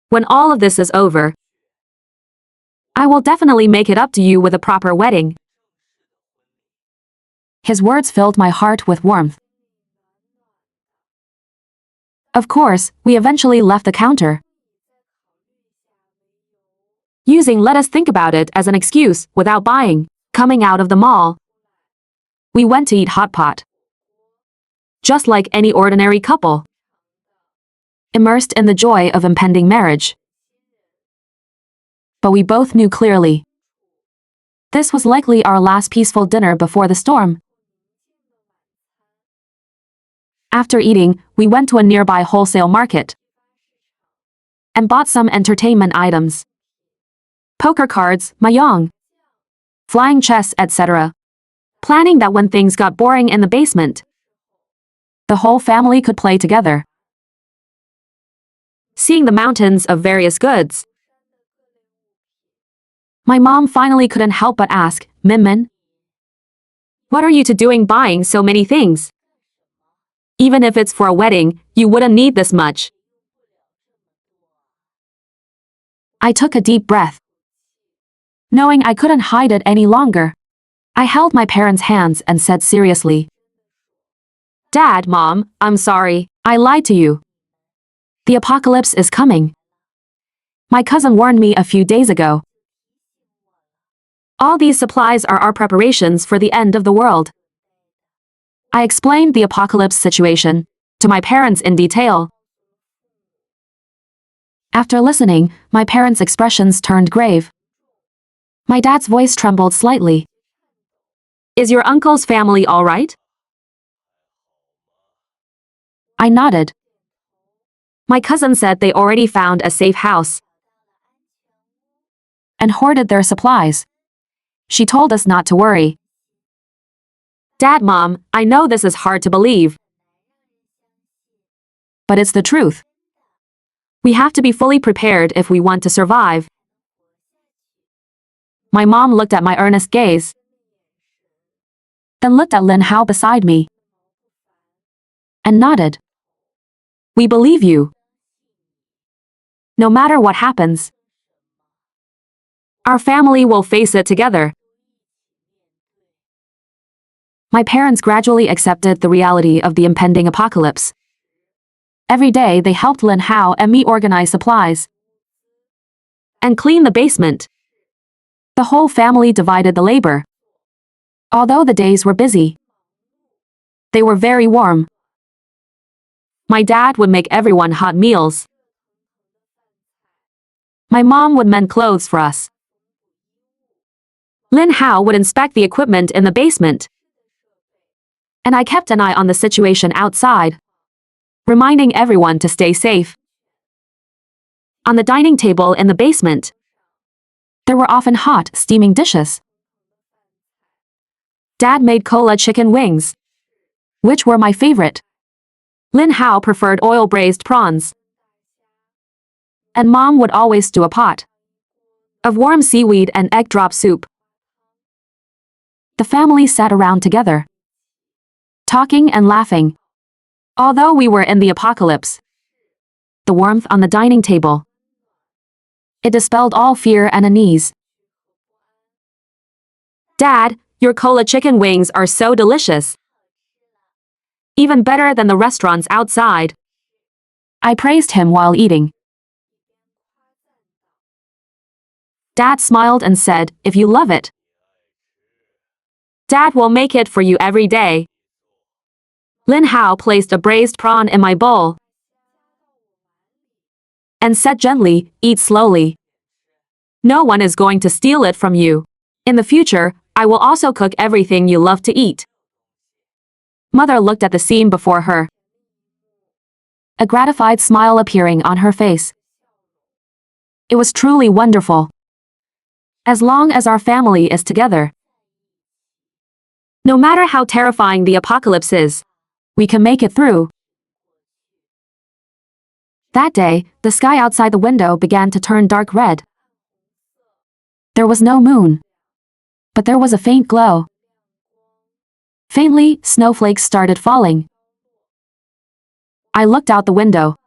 When all of this is over, I will definitely make it up to you with a proper wedding. His words filled my heart with warmth. Of course, we eventually left the counter, using let us think about it as an excuse without buying. Coming out of the mall, we went to eat hot pot. Just like any ordinary couple, immersed in the joy of impending marriage. But we both knew clearly, this was likely our last peaceful dinner before the storm. After eating, we went to a nearby wholesale market and bought some entertainment items. Poker cards, mahjong, flying chess, etc. Planning that when things got boring in the basement, the whole family could play together. Seeing the mountains of various goods, my mom finally couldn't help but ask, Min, what are you two doing buying so many things? Even if it's for a wedding, you wouldn't need this much. I took a deep breath. Knowing I couldn't hide it any longer, I held my parents' hands and said seriously, Dad, Mom, I'm sorry, I lied to you. The apocalypse is coming. My cousin warned me a few days ago. All these supplies are our preparations for the end of the world. I explained the apocalypse situation to my parents in detail. After listening, my parents' expressions turned grave. My dad's voice trembled slightly. Is your uncle's family all right? I nodded. My cousin said they already found a safe house and hoarded their supplies. She told us not to worry. Dad, Mom, I know this is hard to believe, but it's the truth. We have to be fully prepared if we want to survive. My mom looked at my earnest gaze, then looked at Lin Hao beside me, and nodded. We believe you. No matter what happens, our family will face it together. My parents gradually accepted the reality of the impending apocalypse. Every day they helped Lin Hao and me organize supplies and clean the basement. The whole family divided the labor. Although the days were busy, they were very warm. My dad would make everyone hot meals. My mom would mend clothes for us. Lin Hao would inspect the equipment in the basement. And I kept an eye on the situation outside, reminding everyone to stay safe. On the dining table in the basement, there were often hot, steaming dishes. Dad made cola chicken wings, which were my favorite. Lin Hao preferred oil-braised prawns. And Mom would always do a pot of warm seaweed and egg drop soup. The family sat around together, talking and laughing. Although we were in the apocalypse, the warmth on the dining table, it dispelled all fear and unease. Dad, your cola chicken wings are so delicious. Even better than the restaurants outside. I praised him while eating. Dad smiled and said, if you love it, Dad will make it for you every day. Lin Hao placed a braised prawn in my bowl and said gently, eat slowly. No one is going to steal it from you. In the future, I will also cook everything you love to eat. Mother looked at the scene before her, a gratified smile appearing on her face. It was truly wonderful. As long as our family is together, no matter how terrifying the apocalypse is, we can make it through. That day, the sky outside the window began to turn dark red. There was no moon, but there was a faint glow. Faintly, snowflakes started falling. I looked out the window,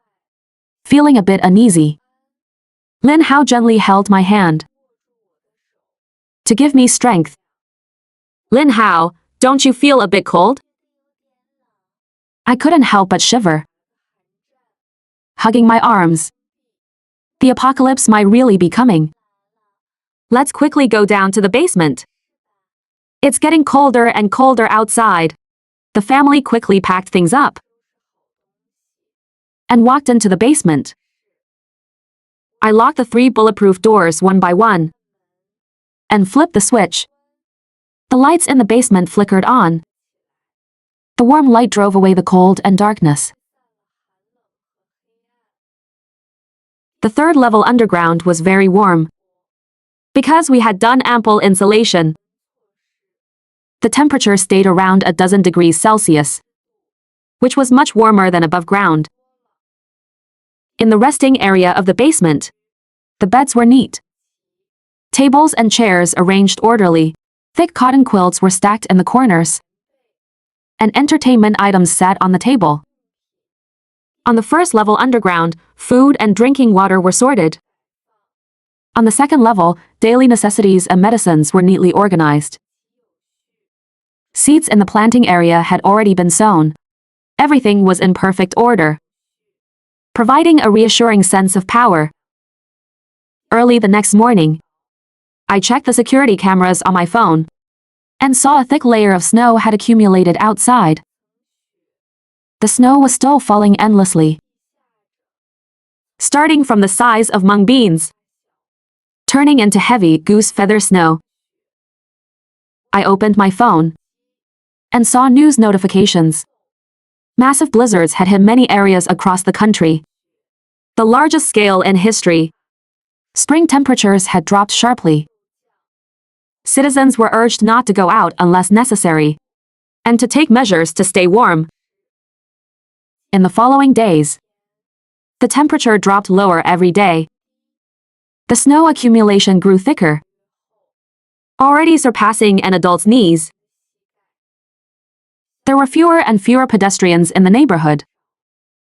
feeling a bit uneasy. Lin Hao gently held my hand to give me strength. Lin Hao, don't you feel a bit cold? I couldn't help but shiver, hugging my arms. The apocalypse might really be coming. Let's quickly go down to the basement. It's getting colder and colder outside. The family quickly packed things up and walked into the basement. I locked the 3 bulletproof doors one by one and flipped the switch. The lights in the basement flickered on. The warm light drove away the cold and darkness. The 3rd level underground was very warm. Because we had done ample insulation, the temperature stayed around a dozen degrees Celsius, which was much warmer than above ground. In the resting area of the basement, the beds were neat. Tables and chairs arranged orderly. Thick cotton quilts were stacked in the corners, and entertainment items sat on the table. On the 1st level underground, food and drinking water were sorted. On the 2nd level, daily necessities and medicines were neatly organized. Seeds in the planting area had already been sown. Everything was in perfect order, providing a reassuring sense of power. Early the next morning, I checked the security cameras on my phone and saw a thick layer of snow had accumulated outside. The snow was still falling endlessly, starting from the size of mung beans, turning into heavy goose feather snow. I opened my phone and saw news notifications. Massive blizzards had hit many areas across the country, the largest scale in history. Spring temperatures had dropped sharply. Citizens were urged not to go out unless necessary, and to take measures to stay warm. In the following days, the temperature dropped lower every day. The snow accumulation grew thicker, already surpassing an adult's knees. There were fewer and fewer pedestrians in the neighborhood.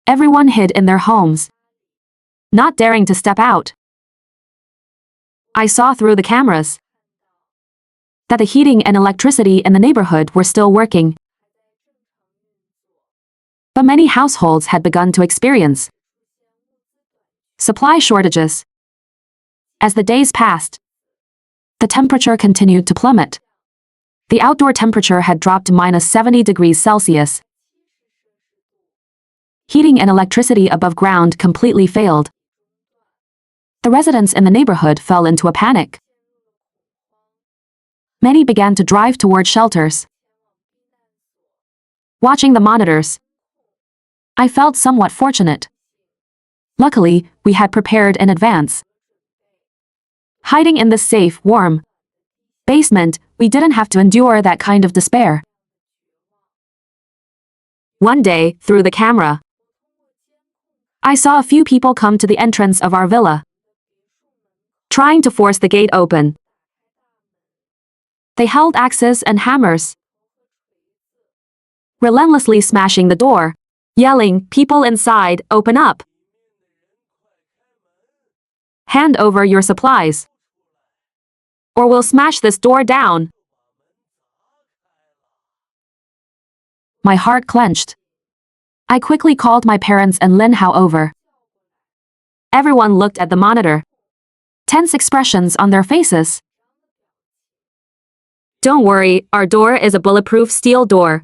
Everyone hid in their homes, not daring to step out. I saw through the cameras that the heating and electricity in the neighborhood were still working. But many households had begun to experience supply shortages. As the days passed, the temperature continued to plummet. The outdoor temperature had dropped to -70 degrees Celsius. Heating and electricity above ground completely failed. The residents in the neighborhood fell into a panic. Many began to drive toward shelters. Watching the monitors, I felt somewhat fortunate. Luckily, we had prepared in advance. Hiding in the safe, warm basement, we didn't have to endure that kind of despair. One day, through the camera, I saw a few people come to the entrance of our villa, trying to force the gate open. They held axes and hammers, relentlessly smashing the door, yelling, "People inside, open up! Hand over your supplies, or we'll smash this door down." My heart clenched. I quickly called my parents and Lin Hao over. Everyone looked at the monitor, tense expressions on their faces. "Don't worry, our door is a bulletproof steel door.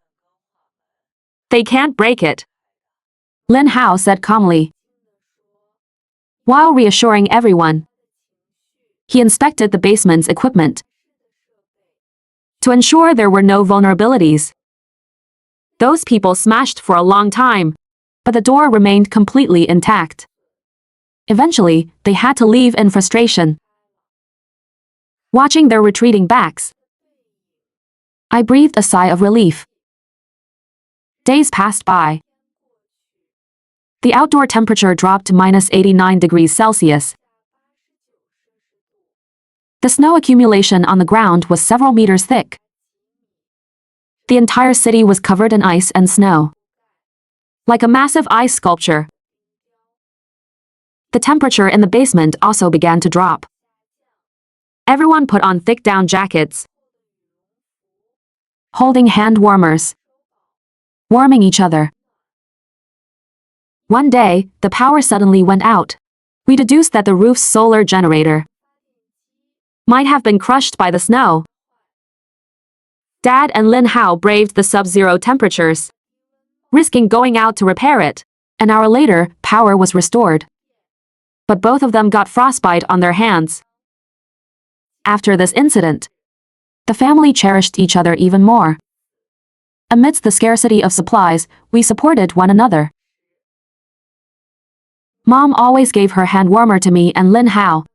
They can't break it," Lin Hao said calmly. While reassuring everyone, he inspected the basement's equipment to ensure there were no vulnerabilities. Those people smashed for a long time, but the door remained completely intact. Eventually, they had to leave in frustration. Watching their retreating backs, I breathed a sigh of relief. Days passed by. The outdoor temperature dropped to -89 degrees Celsius. The snow accumulation on the ground was several meters thick. The entire city was covered in ice and snow, like a massive ice sculpture. The temperature in the basement also began to drop. Everyone put on thick down jackets, holding hand warmers, warming each other. One day, the power suddenly went out. We deduced that the roof's solar generator might have been crushed by the snow. Dad and Lin Hao braved the sub-zero temperatures, risking going out to repair it. An hour later, power was restored. But both of them got frostbite on their hands. After this incident, the family cherished each other even more. Amidst the scarcity of supplies, we supported one another. Mom always gave her hand warmer to me and Lin Hao,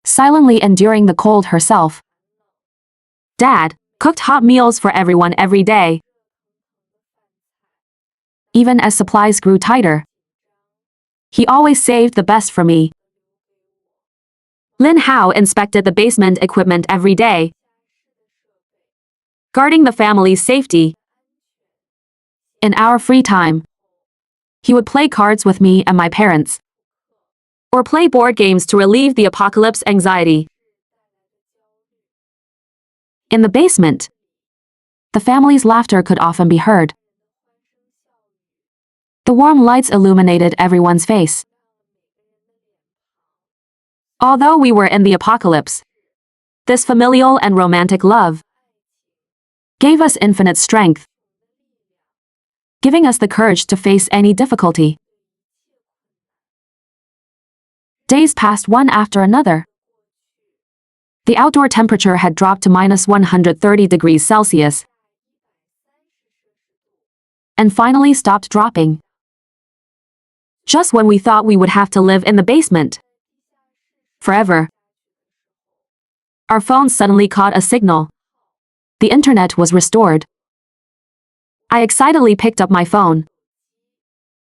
silently enduring the cold herself. Dad cooked hot meals for everyone every day. Even as supplies grew tighter, he always saved the best for me. Lin Hao inspected the basement equipment every day, guarding the family's safety. In our free time, he would play cards with me and my parents, or play board games to relieve the apocalypse anxiety. In the basement, the family's laughter could often be heard. The warm lights illuminated everyone's face. Although we were in the apocalypse, this familial and romantic love gave us infinite strength, giving us the courage to face any difficulty. Days passed one after another. The outdoor temperature had dropped to -130 degrees Celsius and finally stopped dropping. Just when we thought we would have to live in the basement forever, our phones suddenly caught a signal. The internet was restored. I excitedly picked up my phone.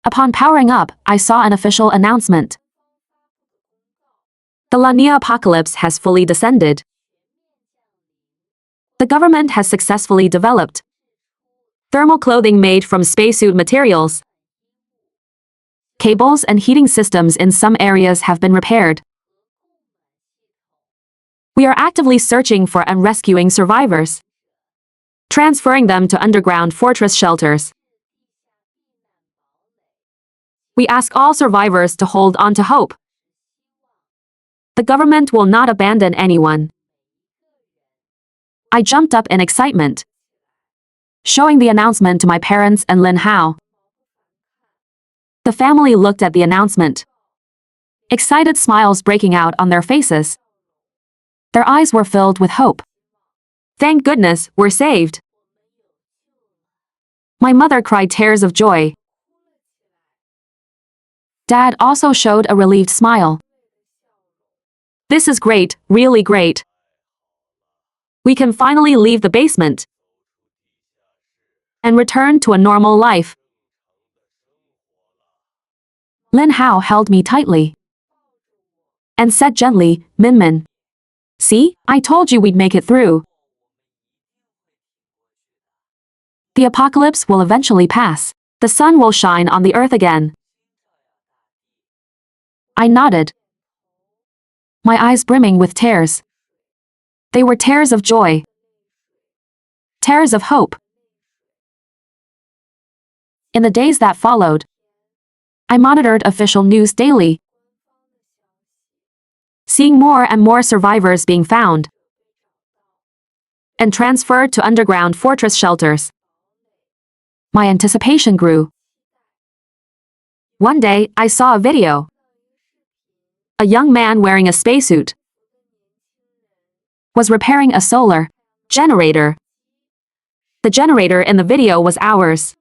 Upon powering up, I saw an official announcement. The La Niña apocalypse has fully descended. The government has successfully developed thermal clothing made from spacesuit materials. Cables and heating systems in some areas have been repaired. We are actively searching for and rescuing survivors, transferring them to underground fortress shelters. We ask all survivors to hold on to hope. The government will not abandon anyone. I jumped up in excitement, showing the announcement to my parents and Lin Hao. The family looked at the announcement, excited smiles breaking out on their faces. Their eyes were filled with hope. Thank goodness, we're saved. My mother cried tears of joy. Dad also showed a relieved smile. This is great, really great. We can finally leave the basement and return to a normal life. Lin Hao held me tightly and said gently, Min, see, I told you we'd make it through. The apocalypse will eventually pass. The sun will shine on the earth again. I nodded, my eyes brimming with tears. They were tears of joy, tears of hope. In the days that followed, I monitored official news daily, seeing more and more survivors being found and transferred to underground fortress shelters. My anticipation grew. One day, I saw a video. A young man wearing a spacesuit was repairing a solar generator. The generator in the video was ours.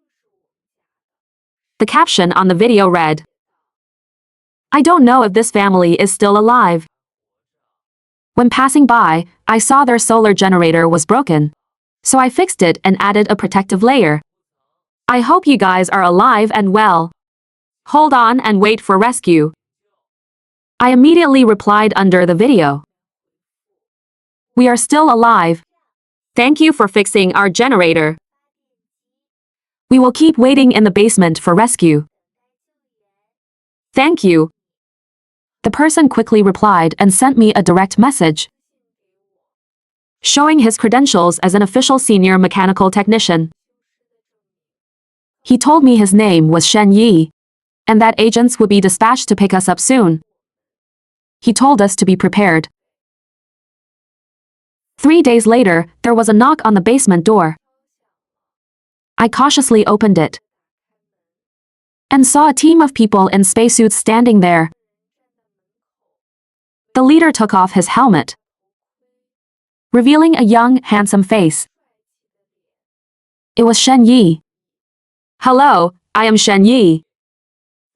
The caption on the video read, I don't know if this family is still alive. When passing by, I saw their solar generator was broken, so I fixed it and added a protective layer. I hope you guys are alive and well. Hold on and wait for rescue. I immediately replied under the video. We are still alive. Thank you for fixing our generator. We will keep waiting in the basement for rescue. Thank you. The person quickly replied and sent me a direct message, showing his credentials as an official senior mechanical technician. He told me his name was Shen Yi, and that agents would be dispatched to pick us up soon. He told us to be prepared. 3 days later, there was a knock on the basement door. I cautiously opened it and saw a team of people in spacesuits standing there. The leader took off his helmet, revealing a young, handsome face. It was Shen Yi. Hello, I am Shen Yi.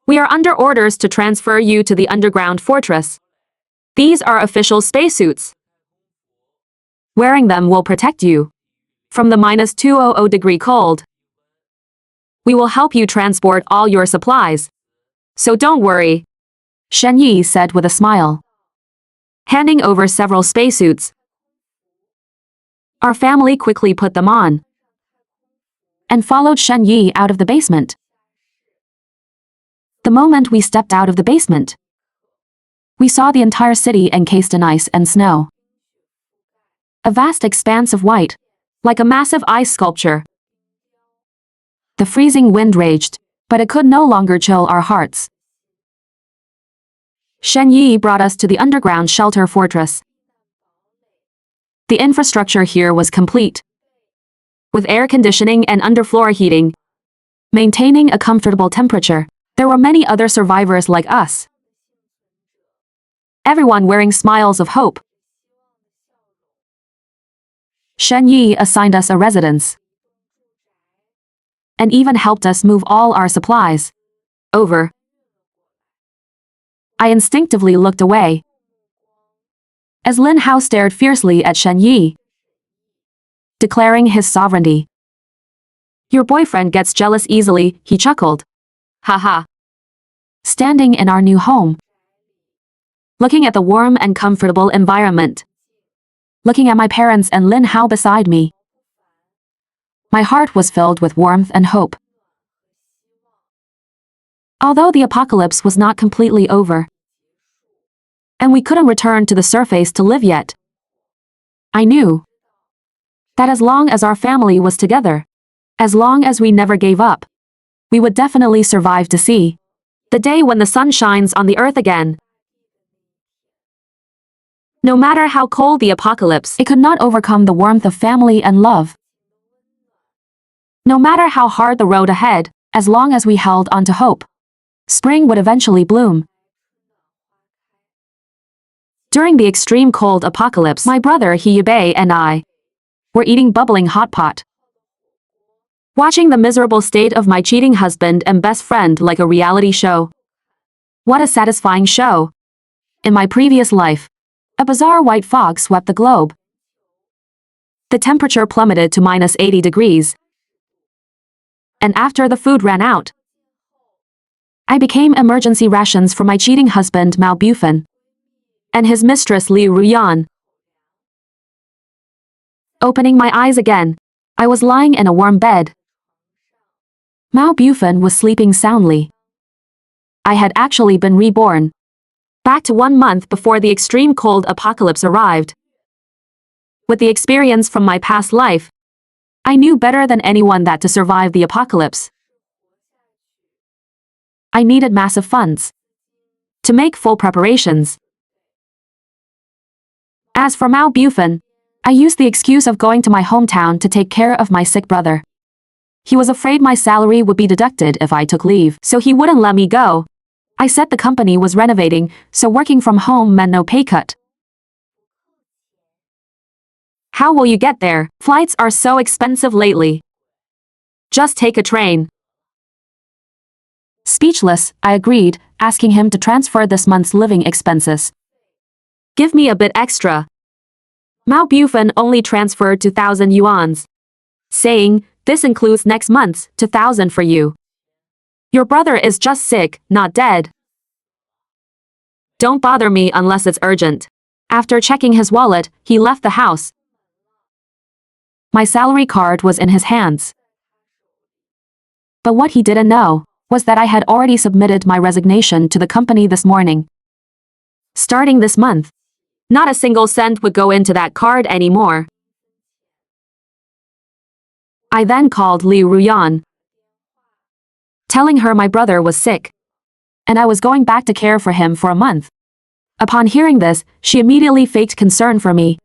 We are under orders to transfer you to the underground fortress. These are official spacesuits. Wearing them will protect you from the -200-degree cold. We will help you transport all your supplies, so don't worry, Shen Yi said with a smile, handing over several spacesuits. Our family quickly put them on and followed Shen Yi out of the basement. The moment we stepped out of the basement, we saw the entire city encased in ice and snow. A vast expanse of white, like a massive ice sculpture. The freezing wind raged, but it could no longer chill our hearts. Shen Yi brought us to the underground shelter fortress. The infrastructure here was complete, with air conditioning and underfloor heating, maintaining a comfortable temperature. There were many other survivors like us, everyone wearing smiles of hope. Shen Yi assigned us a residence and even helped us move all our supplies over. I instinctively looked away as Lin Hao stared fiercely at Shen Yi, declaring his sovereignty. Your boyfriend gets jealous easily, he chuckled. Haha. Standing in our new home, looking at the warm and comfortable environment, looking at my parents and Lin Hao beside me, my heart was filled with warmth and hope. Although the apocalypse was not completely over, and we couldn't return to the surface to live yet, I knew that as long as our family was together, as long as we never gave up, we would definitely survive to see the day when the sun shines on the earth again. No matter how cold the apocalypse, it could not overcome the warmth of family and love. No matter how hard the road ahead, as long as we held on to hope, spring would eventually bloom. During the extreme cold apocalypse, my brother Hyubei and I were eating bubbling hot pot, watching the miserable state of my cheating husband and best friend like a reality show. What a satisfying show. In my previous life, a bizarre white fog swept the globe. The temperature plummeted to -80 degrees. And after the food ran out, I became emergency rations for my cheating husband Mao Bufan and his mistress Li Ruyan. Opening my eyes again, I was lying in a warm bed. Mao Bufan was sleeping soundly. I had actually been reborn, back to 1 month before the extreme cold apocalypse arrived. With the experience from my past life, I knew better than anyone that to survive the apocalypse, I needed massive funds to make full preparations. As for Mao Bufan, I used the excuse of going to my hometown to take care of my sick brother. He was afraid my salary would be deducted if I took leave, so he wouldn't let me go. I said the company was renovating, so working from home meant no pay cut. How will you get there? Flights are so expensive lately. Just take a train. Speechless, I agreed, asking him to transfer this month's living expenses. Give me a bit extra. Mao Bufan only transferred 2,000 yuans, saying, this includes next month's 2,000 for you. Your brother is just sick, not dead. Don't bother me unless it's urgent. After checking his wallet, he left the house. My salary card was in his hands. But what he didn't know was that I had already submitted my resignation to the company this morning. Starting this month, not a single cent would go into that card anymore. I then called Li Ruyan, telling her my brother was sick, and I was going back to care for him for a month. Upon hearing this, she immediately faked concern for me,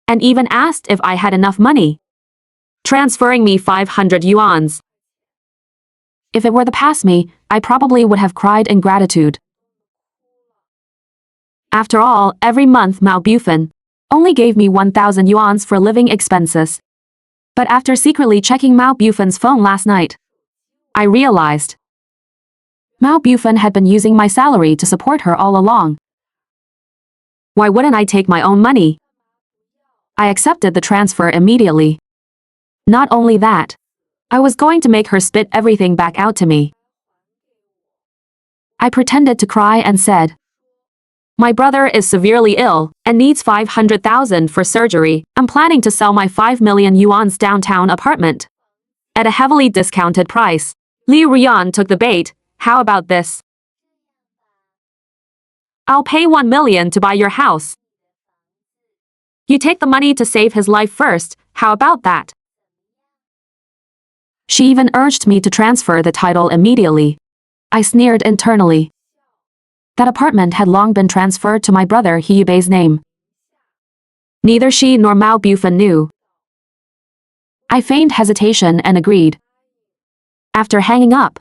and even asked if I had enough money, transferring me 500 yuans. If it were the past me, I probably would have cried in gratitude. After all, every month Mao Bufan only gave me 1,000 yuans for living expenses. But after secretly checking Mao Bufan's phone last night, I realized Mao Bufan had been using my salary to support her all along. Why wouldn't I take my own money? I accepted the transfer immediately. Not only that, I was going to make her spit everything back out to me. I pretended to cry and said, my brother is severely ill and needs 500,000 for surgery. I'm planning to sell my 5 million yuan's downtown apartment at a heavily discounted price. Li Ruyan took the bait. How about this? I'll pay 1 million to buy your house. You take the money to save his life first. How about that? She even urged me to transfer the title immediately. I sneered internally. That apartment had long been transferred to my brother Hyubei's name. Neither she nor Mao Bufan knew. I feigned hesitation and agreed. After hanging up,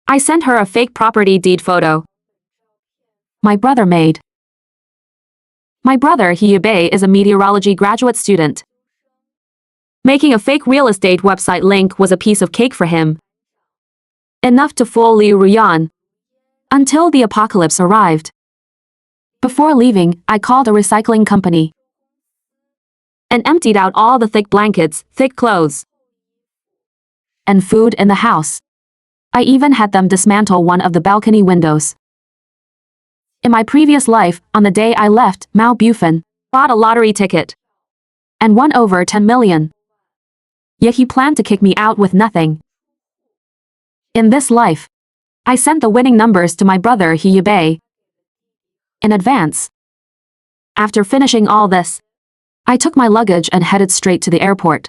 I sent her a fake property deed photo my brother made. My brother Hyubei is a meteorology graduate student. Making a fake real estate website link was a piece of cake for him. Enough to fool Li Ruyan. Until the apocalypse arrived. Before leaving, I called a recycling company and emptied out all the thick blankets, thick clothes, and food in the house. I even had them dismantle one of the balcony windows. In my previous life, on the day I left, Mao Bufan bought a lottery ticket and won over 10 million. Yet he planned to kick me out with nothing. In this life, I sent the winning numbers to my brother Hyubei in advance. After finishing all this, I took my luggage and headed straight to the airport.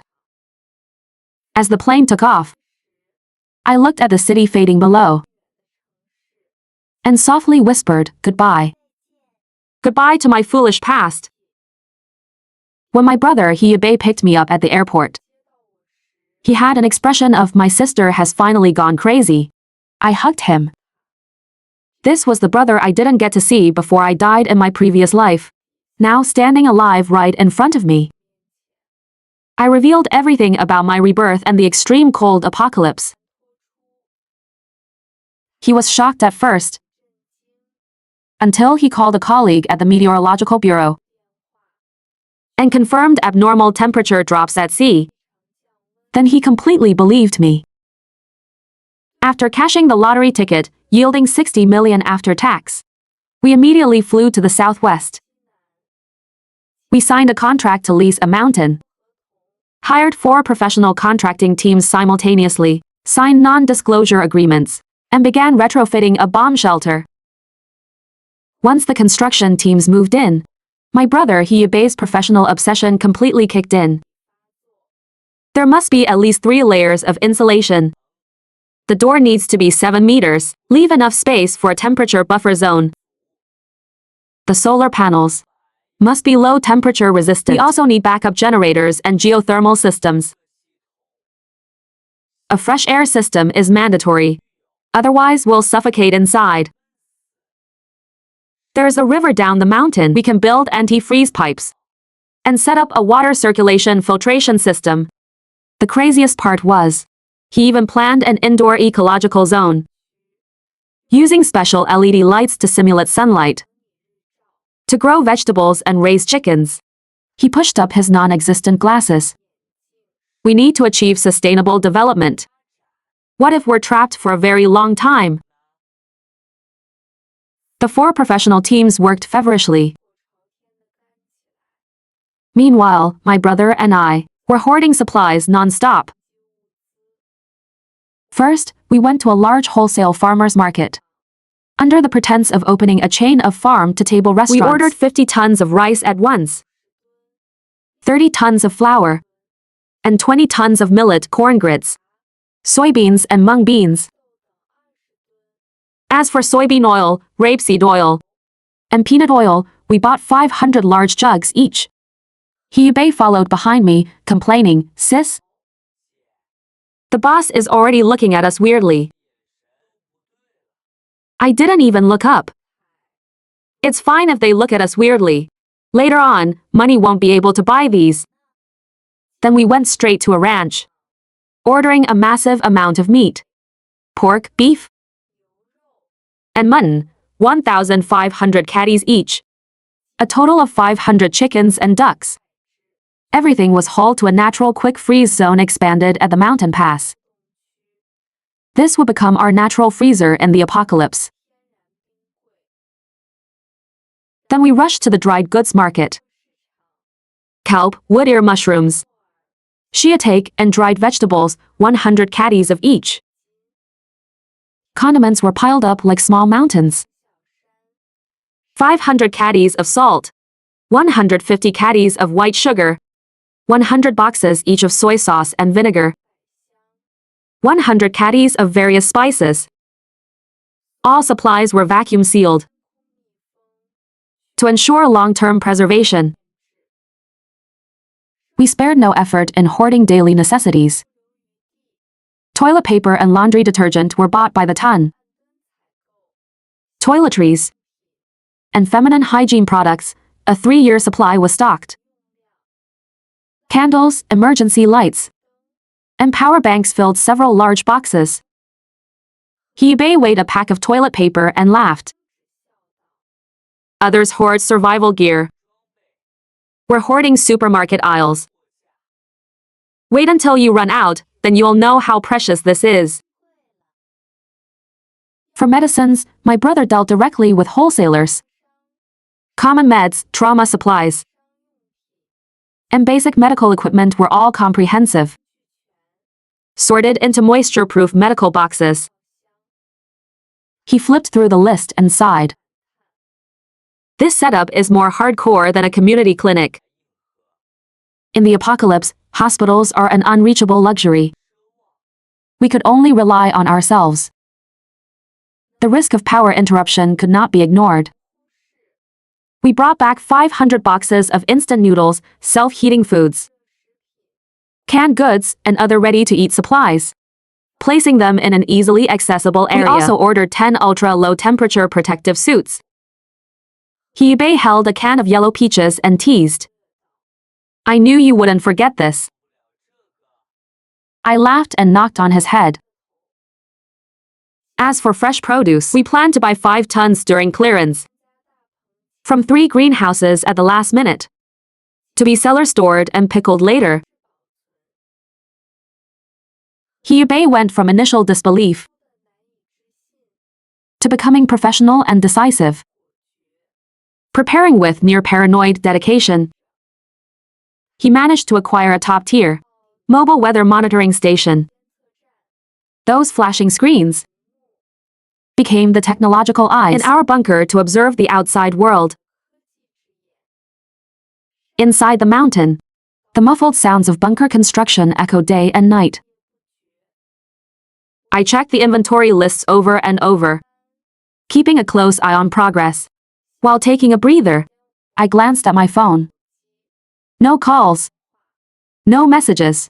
As the plane took off, I looked at the city fading below and softly whispered, "Goodbye. Goodbye to my foolish past." When my brother Hiyebe picked me up at the airport, he had an expression of "my sister has finally gone crazy." I hugged him. This was the brother I didn't get to see before I died in my previous life, now standing alive right in front of me. I revealed everything about my rebirth and the extreme cold apocalypse. He was shocked at first, until he called a colleague at the Meteorological Bureau and confirmed abnormal temperature drops at sea. Then he completely believed me. After cashing the lottery ticket, yielding 60 million after tax, we immediately flew to the southwest. We signed a contract to lease a mountain, hired 4 professional contracting teams simultaneously, signed non-disclosure agreements, and began retrofitting a bomb shelter. Once the construction teams moved in, my brother Hiyebe's professional obsession completely kicked in. There must be at least 3 layers of insulation. The door needs to be 7 meters, leave enough space for a temperature buffer zone. The solar panels must be low temperature resistant. We also need backup generators and geothermal systems. A fresh air system is mandatory, otherwise we'll suffocate inside. There's a river down the mountain. We can build anti-freeze pipes and set up a water circulation filtration system. The craziest part was, he even planned an indoor ecological zone, using special LED lights to simulate sunlight, to grow vegetables and raise chickens. He pushed up his non-existent glasses. We need to achieve sustainable development. What if we're trapped for a very long time? The 4 professional teams worked feverishly. Meanwhile, my brother and I were hoarding supplies non-stop. First, we went to a large wholesale farmers market. Under the pretense of opening a chain of farm-to-table restaurants, we ordered 50 tons of rice at once, 30 tons of flour, and 20 tons of millet corn grits, soybeans and mung beans. As for soybean oil, rapeseed oil, and peanut oil, we bought 500 large jugs each. Hiyebe followed behind me, complaining, "Sis, the boss is already looking at us weirdly." I didn't even look up. It's fine if they look at us weirdly. Later on, money won't be able to buy these. Then we went straight to a ranch, ordering a massive amount of meat, pork, beef, and mutton, 1,500 catties each, a total of 500 chickens and ducks. Everything was hauled to a natural quick freeze zone expanded at the mountain pass. This would become our natural freezer in the apocalypse. Then we rushed to the dried goods market. Kelp, wood ear mushrooms, shiitake, and dried vegetables, 100 catties of each. Condiments were piled up like small mountains. 500 catties of salt, 150 catties of white sugar, 100 boxes each of soy sauce and vinegar, 100 catties of various spices. All supplies were vacuum sealed to ensure long-term preservation. We spared no effort in hoarding daily necessities. Toilet paper and laundry detergent were bought by the ton. Toiletries and feminine hygiene products, a 3-year supply was stocked. Candles, emergency lights, and power banks filled several large boxes. Hiyebe weighed a pack of toilet paper and laughed. Others hoard survival gear. We're hoarding supermarket aisles. Wait until you run out, then you'll know how precious this is. For medicines, my brother dealt directly with wholesalers. Common meds, trauma supplies, and basic medical equipment were all comprehensive, sorted into moisture-proof medical boxes. He flipped through the list and sighed. This setup is more hardcore than a community clinic. In the apocalypse, hospitals are an unreachable luxury. We could only rely on ourselves. The risk of power interruption could not be ignored. We brought back 500 boxes of instant noodles, self-heating foods, canned goods, and other ready-to-eat supplies, placing them in an easily accessible area. We also ordered 10 ultra-low-temperature protective suits. Hebe held a can of yellow peaches and teased, "I knew you wouldn't forget this." I laughed and knocked on his head. As for fresh produce, we planned to buy 5 tons during clearance from 3 greenhouses at the last minute, to be cellar stored and pickled later. Hebe went from initial disbelief to becoming professional and decisive, preparing with near-paranoid dedication. He managed to acquire a top-tier mobile weather monitoring station. Those flashing screens became the technological eyes in our bunker to observe the outside world. Inside the mountain, the muffled sounds of bunker construction echoed day and night. I checked the inventory lists over and over, keeping a close eye on progress. While taking a breather, I glanced at my phone. No calls. No messages.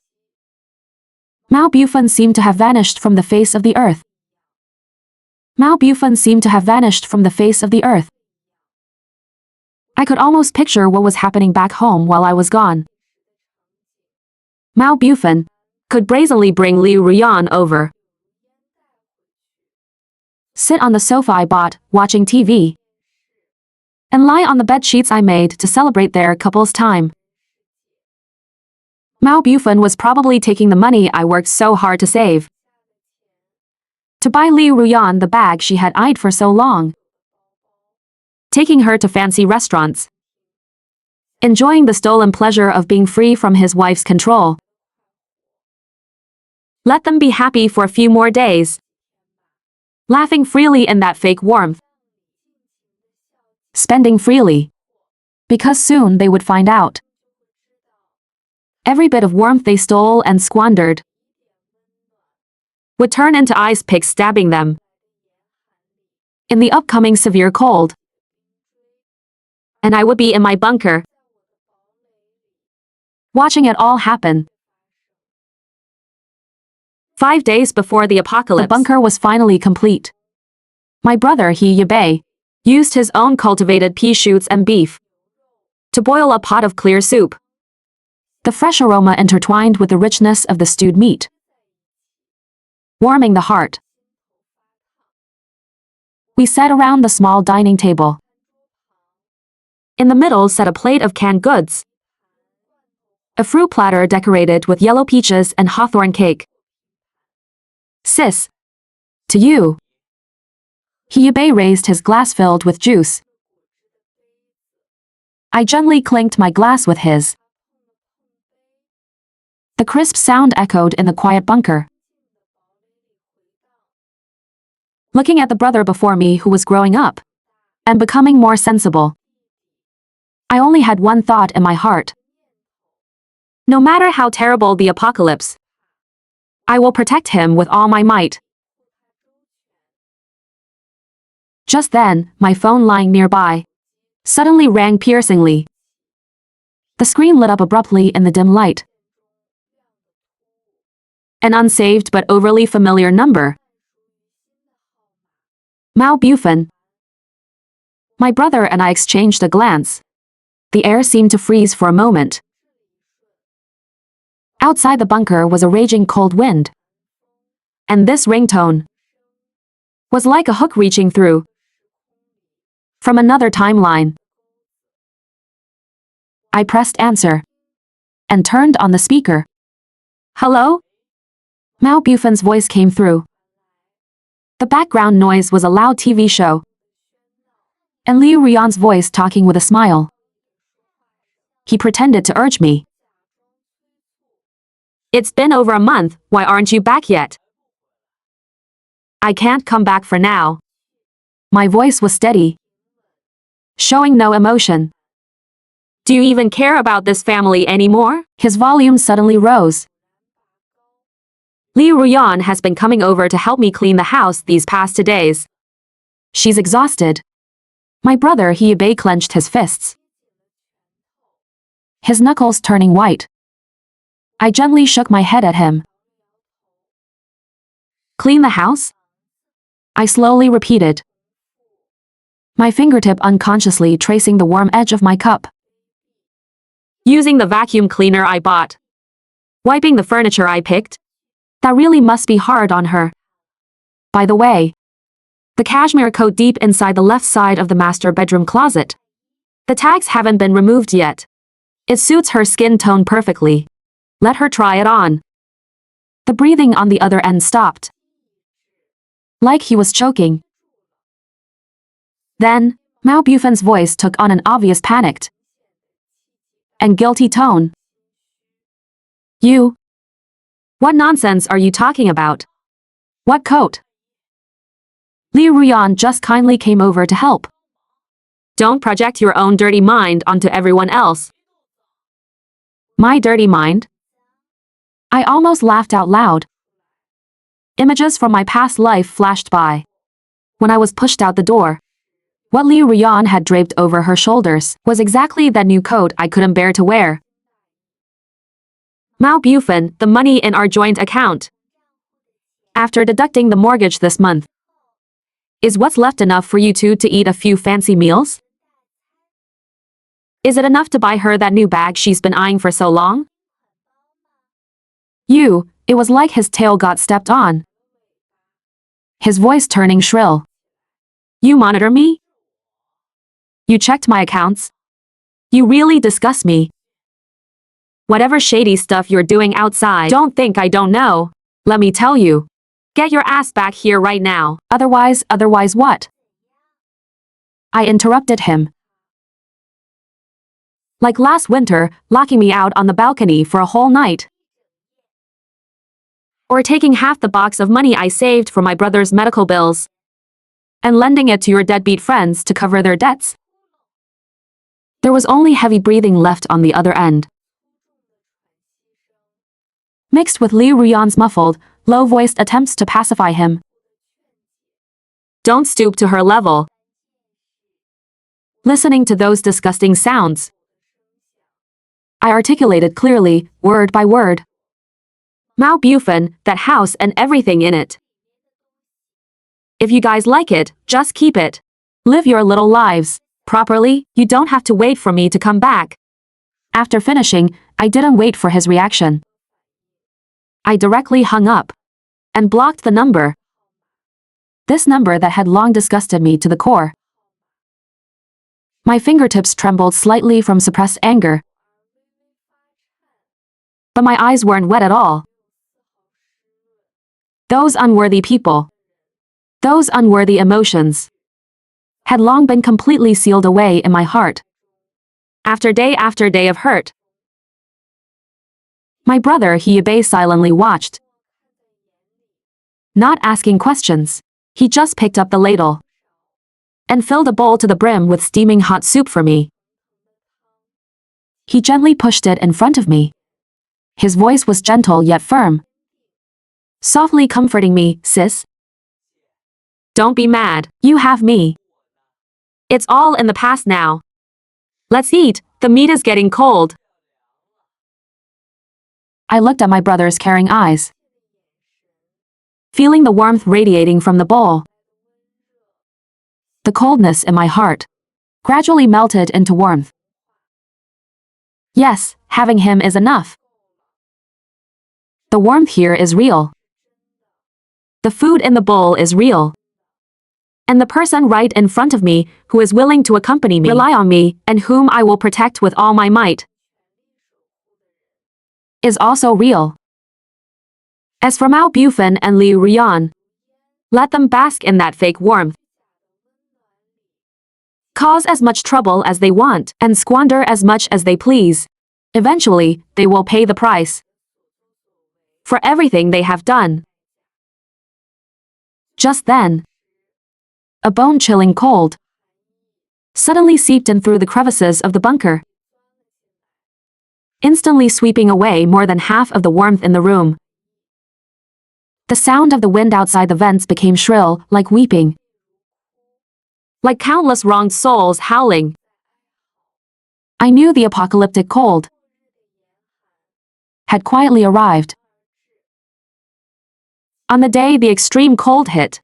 Mao Bufan seemed to have vanished from the face of the earth. Mao Bufan seemed to have vanished from the face of the earth. I could almost picture what was happening back home while I was gone. Mao Bufan could brazenly bring Liu Ruyan over, sit on the sofa I bought, watching TV, and lie on the bed sheets I made to celebrate their couple's time. Mao Bufan was probably taking the money I worked so hard to save to buy Liu Ruyan the bag she had eyed for so long, taking her to fancy restaurants, enjoying the stolen pleasure of being free from his wife's control. Let them be happy for a few more days, laughing freely in that fake warmth, spending freely, because soon they would find out. Every bit of warmth they stole and squandered would turn into ice picks stabbing them in the upcoming severe cold. And I would be in my bunker, watching it all happen. 5 days before the apocalypse, the bunker was finally complete. My brother Hebe used his own cultivated pea shoots and beef to boil a pot of clear soup. The fresh aroma intertwined with the richness of the stewed meat, warming the heart. We sat around the small dining table. In the middle sat a plate of canned goods, a fruit platter decorated with yellow peaches and hawthorn cake. "Sis, to you." Hebe raised his glass filled with juice. I gently clinked my glass with his. The crisp sound echoed in the quiet bunker. Looking at the brother before me who was growing up and becoming more sensible, I only had one thought in my heart. No matter how terrible the apocalypse, I will protect him with all my might. Just then, my phone lying nearby suddenly rang piercingly. The screen lit up abruptly in the dim light. An unsaved but overly familiar number. Mao Bufan. My brother and I exchanged a glance. The air seemed to freeze for a moment. Outside the bunker was a raging cold wind. And this ringtone was like a hook reaching through from another timeline. I pressed answer and turned on the speaker. "Hello?" Mao Bufan's voice came through. The background noise was a loud TV show, and Liu Ruyan's voice talking with a smile. He pretended to urge me. "It's been over a month, why aren't you back yet?" "I can't come back for now." My voice was steady, showing no emotion. Do you even care about this family anymore? His volume suddenly rose. Li Ruyan has been coming over to help me clean the house these past 2 days. She's exhausted. My brother Hiyebe clenched his fists, his knuckles turning white. I gently shook my head at him. Clean the house? I slowly repeated, my fingertip unconsciously tracing the warm edge of my cup. Using the vacuum cleaner I bought. Wiping the furniture I picked. That really must be hard on her. By the way, the cashmere coat deep inside the left side of the master bedroom closet. The tags haven't been removed yet. It suits her skin tone perfectly. Let her try it on. The breathing on the other end stopped. Like he was choking. Then, Mao Bufen's voice took on an obvious panicked and guilty tone. You? What nonsense are you talking about? What coat? Li Ruyan just kindly came over to help. Don't project your own dirty mind onto everyone else. My dirty mind? I almost laughed out loud. Images from my past life flashed by. When I was pushed out the door, what Li Ruyan had draped over her shoulders was exactly that new coat I couldn't bear to wear. Mao Bufen, the money in our joint account. After deducting the mortgage this month, is what's left enough for you two to eat a few fancy meals? Is it enough to buy her that new bag she's been eyeing for so long? It was like his tail got stepped on. His voice turning shrill. You monitor me? You checked my accounts? You really disgust me. Whatever shady stuff you're doing outside, don't think I don't know. Let me tell you. Get your ass back here right now. Otherwise what? I interrupted him. Like last winter, locking me out on the balcony for a whole night. Or taking half the box of money I saved for my brother's medical bills and lending it to your deadbeat friends to cover their debts. There was only heavy breathing left on the other end, mixed with Li Ruyan's muffled, low-voiced attempts to pacify him. Don't stoop to her level. Listening to those disgusting sounds, I articulated clearly, word by word. Mao Bufen, that house and everything in it. If you guys like it, just keep it. Live your little lives properly, you don't have to wait for me to come back. After finishing, I didn't wait for his reaction. I directly hung up and blocked the number. This number that had long disgusted me to the core. My fingertips trembled slightly from suppressed anger, but my eyes weren't wet at all. Those unworthy people, those unworthy emotions, had long been completely sealed away in my heart. After day of hurt, my brother Hiyebe silently watched. Not asking questions, he just picked up the ladle and filled a bowl to the brim with steaming hot soup for me. He gently pushed it in front of me. His voice was gentle yet firm, softly comforting me. Sis, don't be mad, you have me. It's all in the past now. Let's eat, the meat is getting cold. I looked at my brother's caring eyes, feeling the warmth radiating from the bowl. The coldness in my heart gradually melted into warmth. Yes, having him is enough. The warmth here is real. The food in the bowl is real. And the person right in front of me, who is willing to accompany me, rely on me, and whom I will protect with all my might, is also real. As for Mao Bufen and Li Ruyan, let them bask in that fake warmth. Cause as much trouble as they want, and squander as much as they please. Eventually, they will pay the price for everything they have done. Just then, a bone-chilling cold suddenly seeped in through the crevices of the bunker. instantly sweeping away more than half of the warmth in the room. The sound of the wind outside the vents became shrill, like weeping. Like countless wronged souls howling. I knew the apocalyptic cold had quietly arrived. On the day the extreme cold hit,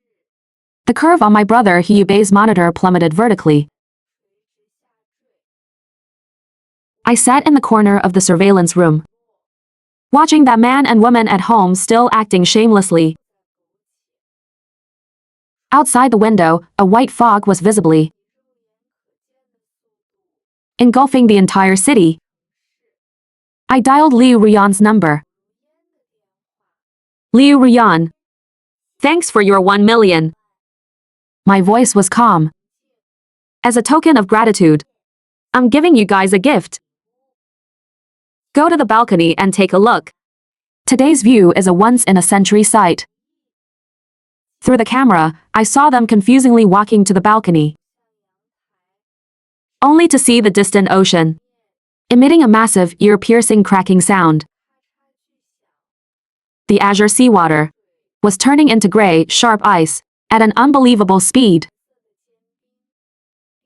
the curve on my brother Hyubei's monitor plummeted vertically. I sat in the corner of the surveillance room, watching that man and woman at home still acting shamelessly. Outside the window, a white fog was visibly engulfing the entire city. I dialed Liu Ruyan's number. Liu Ruyan. Thanks for your 1 million. My voice was calm. As a token of gratitude, I'm giving you guys a gift. Go to the balcony and take a look. Today's view is a once-in-a-century sight. Through the camera, I saw them confusingly walking to the balcony, only to see the distant ocean, emitting a massive, ear-piercing cracking sound. The azure seawater was turning into gray, sharp ice at an unbelievable speed.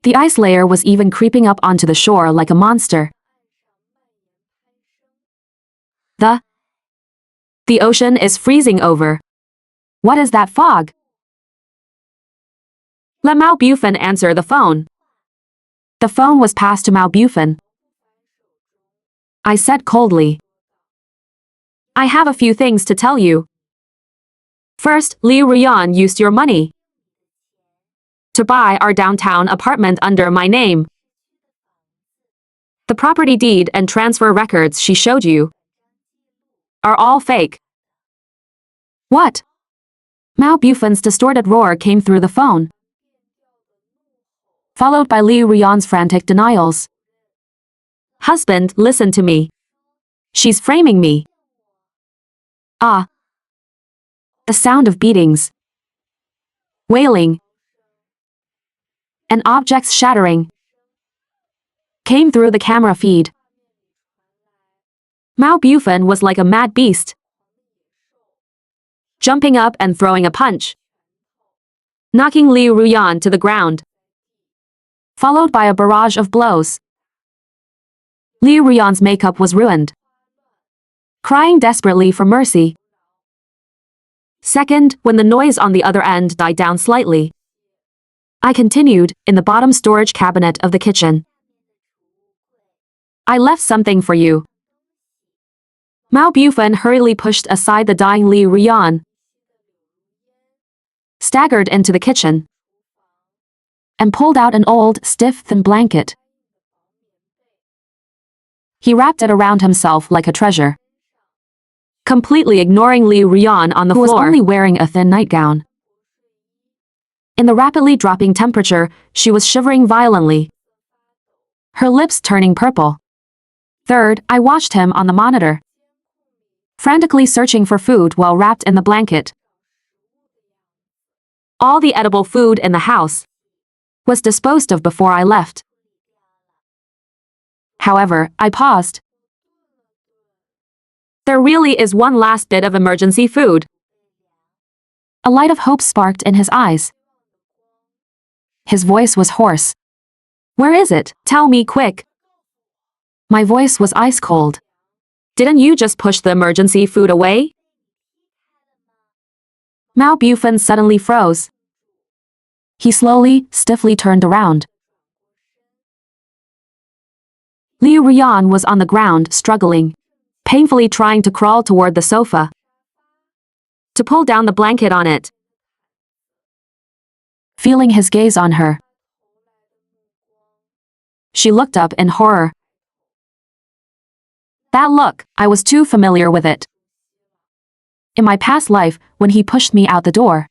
The ice layer was even creeping up onto the shore like a monster. The ocean is freezing over. What is that fog? Let Mao Bufan answer the phone. The phone was passed to Mao Bufan. I said coldly. I have a few things to tell you. First, Liu Ruyan used your money to buy our downtown apartment under my name. The property deed and transfer records she showed you are all fake. What? Mao Bufan's distorted roar came through the phone, followed by Liu Ruyan's frantic denials. Husband, listen to me. She's framing me. Ah. The sound of beatings, wailing, and objects shattering came through the camera feed. Mao Bufan was like a mad beast, jumping up and throwing a punch, knocking Liu Ruyan to the ground, followed by a barrage of blows. Liu Ruyan's makeup was ruined, crying desperately for mercy. Second, when the noise on the other end died down slightly, I continued, in the bottom storage cabinet of the kitchen. I left something for you. Mao Bufan hurriedly pushed aside the dying Liu Ruyan, staggered into the kitchen, and pulled out an old, stiff, thin blanket. He wrapped it around himself like a treasure, completely ignoring Liu Ruyan on the floor, who was only wearing a thin nightgown. In the rapidly dropping temperature, she was shivering violently, her lips turning purple. Third, I watched him on the monitor, frantically searching for food while wrapped in the blanket. All the edible food in the house was disposed of before I left. However, I paused. There really is one last bit of emergency food. A light of hope sparked in his eyes. His voice was hoarse. Where is it? Tell me quick. My voice was ice cold. Didn't you just push the emergency food away? Mao Bufan suddenly froze. He slowly, stiffly turned around. Liu Ruyan was on the ground, struggling, painfully trying to crawl toward the sofa, to pull down the blanket on it. Feeling his gaze on her, she looked up in horror. That look, I was too familiar with it. In my past life, when he pushed me out the door,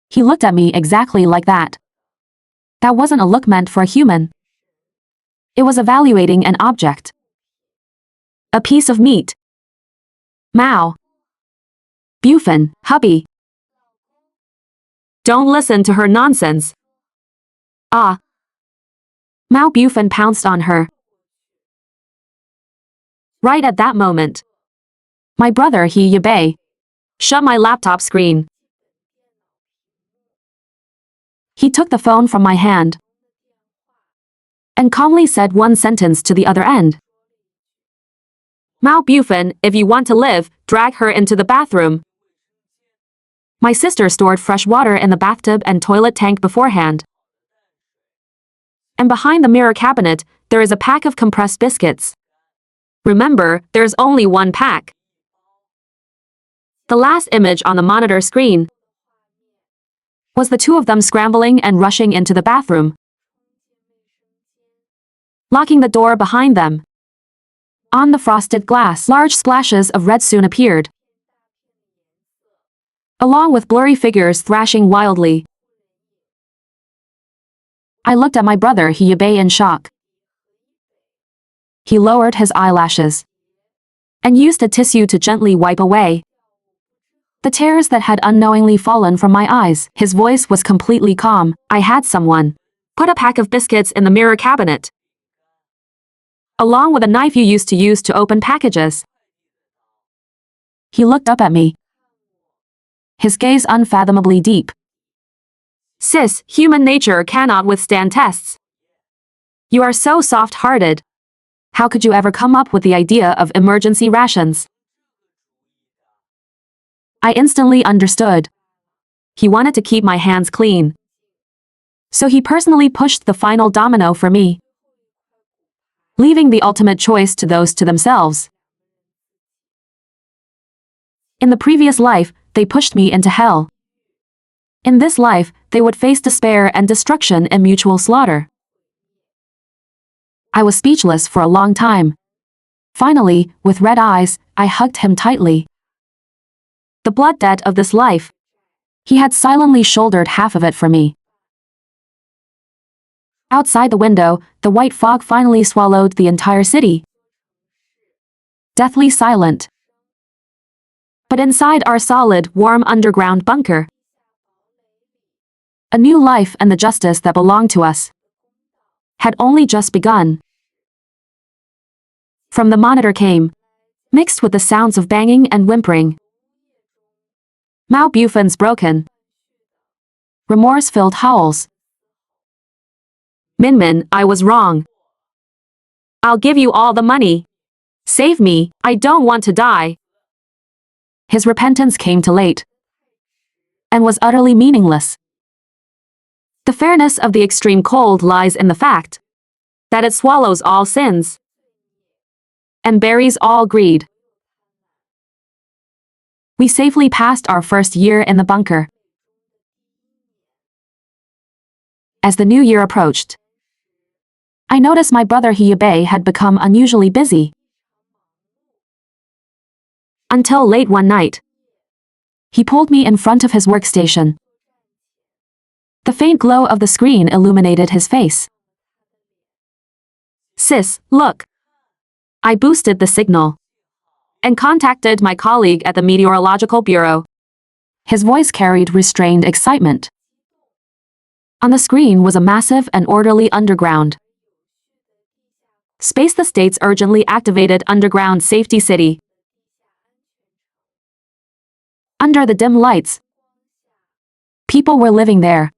he looked at me exactly like that. That wasn't a look meant for a human. It was evaluating an object. A piece of meat. Mao Bufan, hubby. Don't listen to her nonsense. Ah. Mao Bufan pounced on her. Right at that moment, my brother He Yabei shut my laptop screen. He took the phone from my hand and calmly said one sentence to the other end. Mao Bufan, if you want to live, drag her into the bathroom. My sister stored fresh water in the bathtub and toilet tank beforehand. And behind the mirror cabinet, there is a pack of compressed biscuits. Remember, there's only one pack. The last image on the monitor screen was the two of them scrambling and rushing into the bathroom, locking the door behind them. On the frosted glass, large splashes of red soon appeared, along with blurry figures thrashing wildly. I looked at my brother He Yabei in shock. He lowered his eyelashes and used a tissue to gently wipe away the tears that had unknowingly fallen from my eyes. His voice was completely calm. I had someone put a pack of biscuits in the mirror cabinet, along with a knife you used to open packages. He looked up at me, his gaze unfathomably deep. Sis, human nature cannot withstand tests. You are so soft-hearted. How could you ever come up with the idea of emergency rations? I instantly understood. He wanted to keep my hands clean, so he personally pushed the final domino for me, leaving the ultimate choice to those to themselves. In the previous life, they pushed me into hell. In this life, they would face despair and destruction and mutual slaughter. I was speechless for a long time. Finally, with red eyes, I hugged him tightly. The blood debt of this life. He had silently shouldered half of it for me. Outside the window, the white fog finally swallowed the entire city, deathly silent. But inside our solid, warm underground bunker, a new life and the justice that belonged to us had only just begun. From the monitor came, mixed with the sounds of banging and whimpering, Mao Bufan's broken, remorse-filled howls. Minmin, I was wrong. I'll give you all the money. Save me, I don't want to die. His repentance came too late and was utterly meaningless. The fairness of the extreme cold lies in the fact that it swallows all sins and buries all greed. We safely passed our first year in the bunker. As the new year approached, I noticed my brother He Yabei had become unusually busy. Until late one night, he pulled me in front of his workstation. The faint glow of the screen illuminated his face. Sis, look. I boosted the signal and contacted my colleague at the Meteorological Bureau. His voice carried restrained excitement. On the screen was a massive and orderly underground space, the state's urgently activated underground safety city. Under the dim lights, people were living there.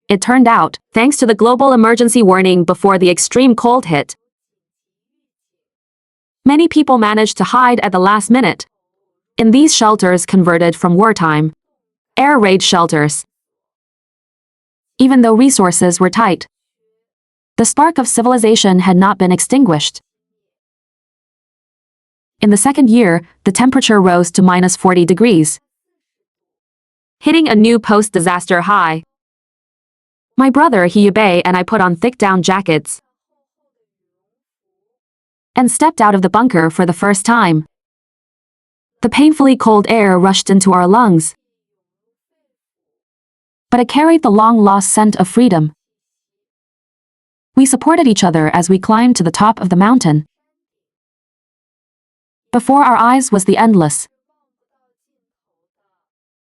It turned out, thanks to the global emergency warning before the extreme cold hit, many people managed to hide at the last minute in these shelters converted from wartime air raid shelters. Even though resources were tight, the spark of civilization had not been extinguished. In the second year, the temperature rose to -40 degrees, hitting a new post-disaster high. My brother He Yabei and I put on thick down jackets and stepped out of the bunker for the first time. The painfully cold air rushed into our lungs, but it carried the long-lost scent of freedom. We supported each other as we climbed to the top of the mountain. Before our eyes was the endless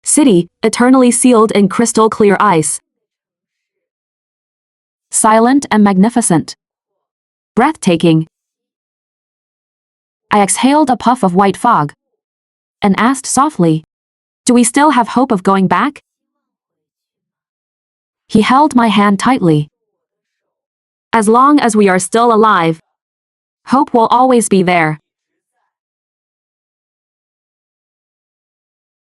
city, eternally sealed in crystal-clear ice. Silent and magnificent. Breathtaking. I exhaled a puff of white fog and asked softly, "Do we still have hope of going back?" He held my hand tightly. "As long as we are still alive, hope will always be there."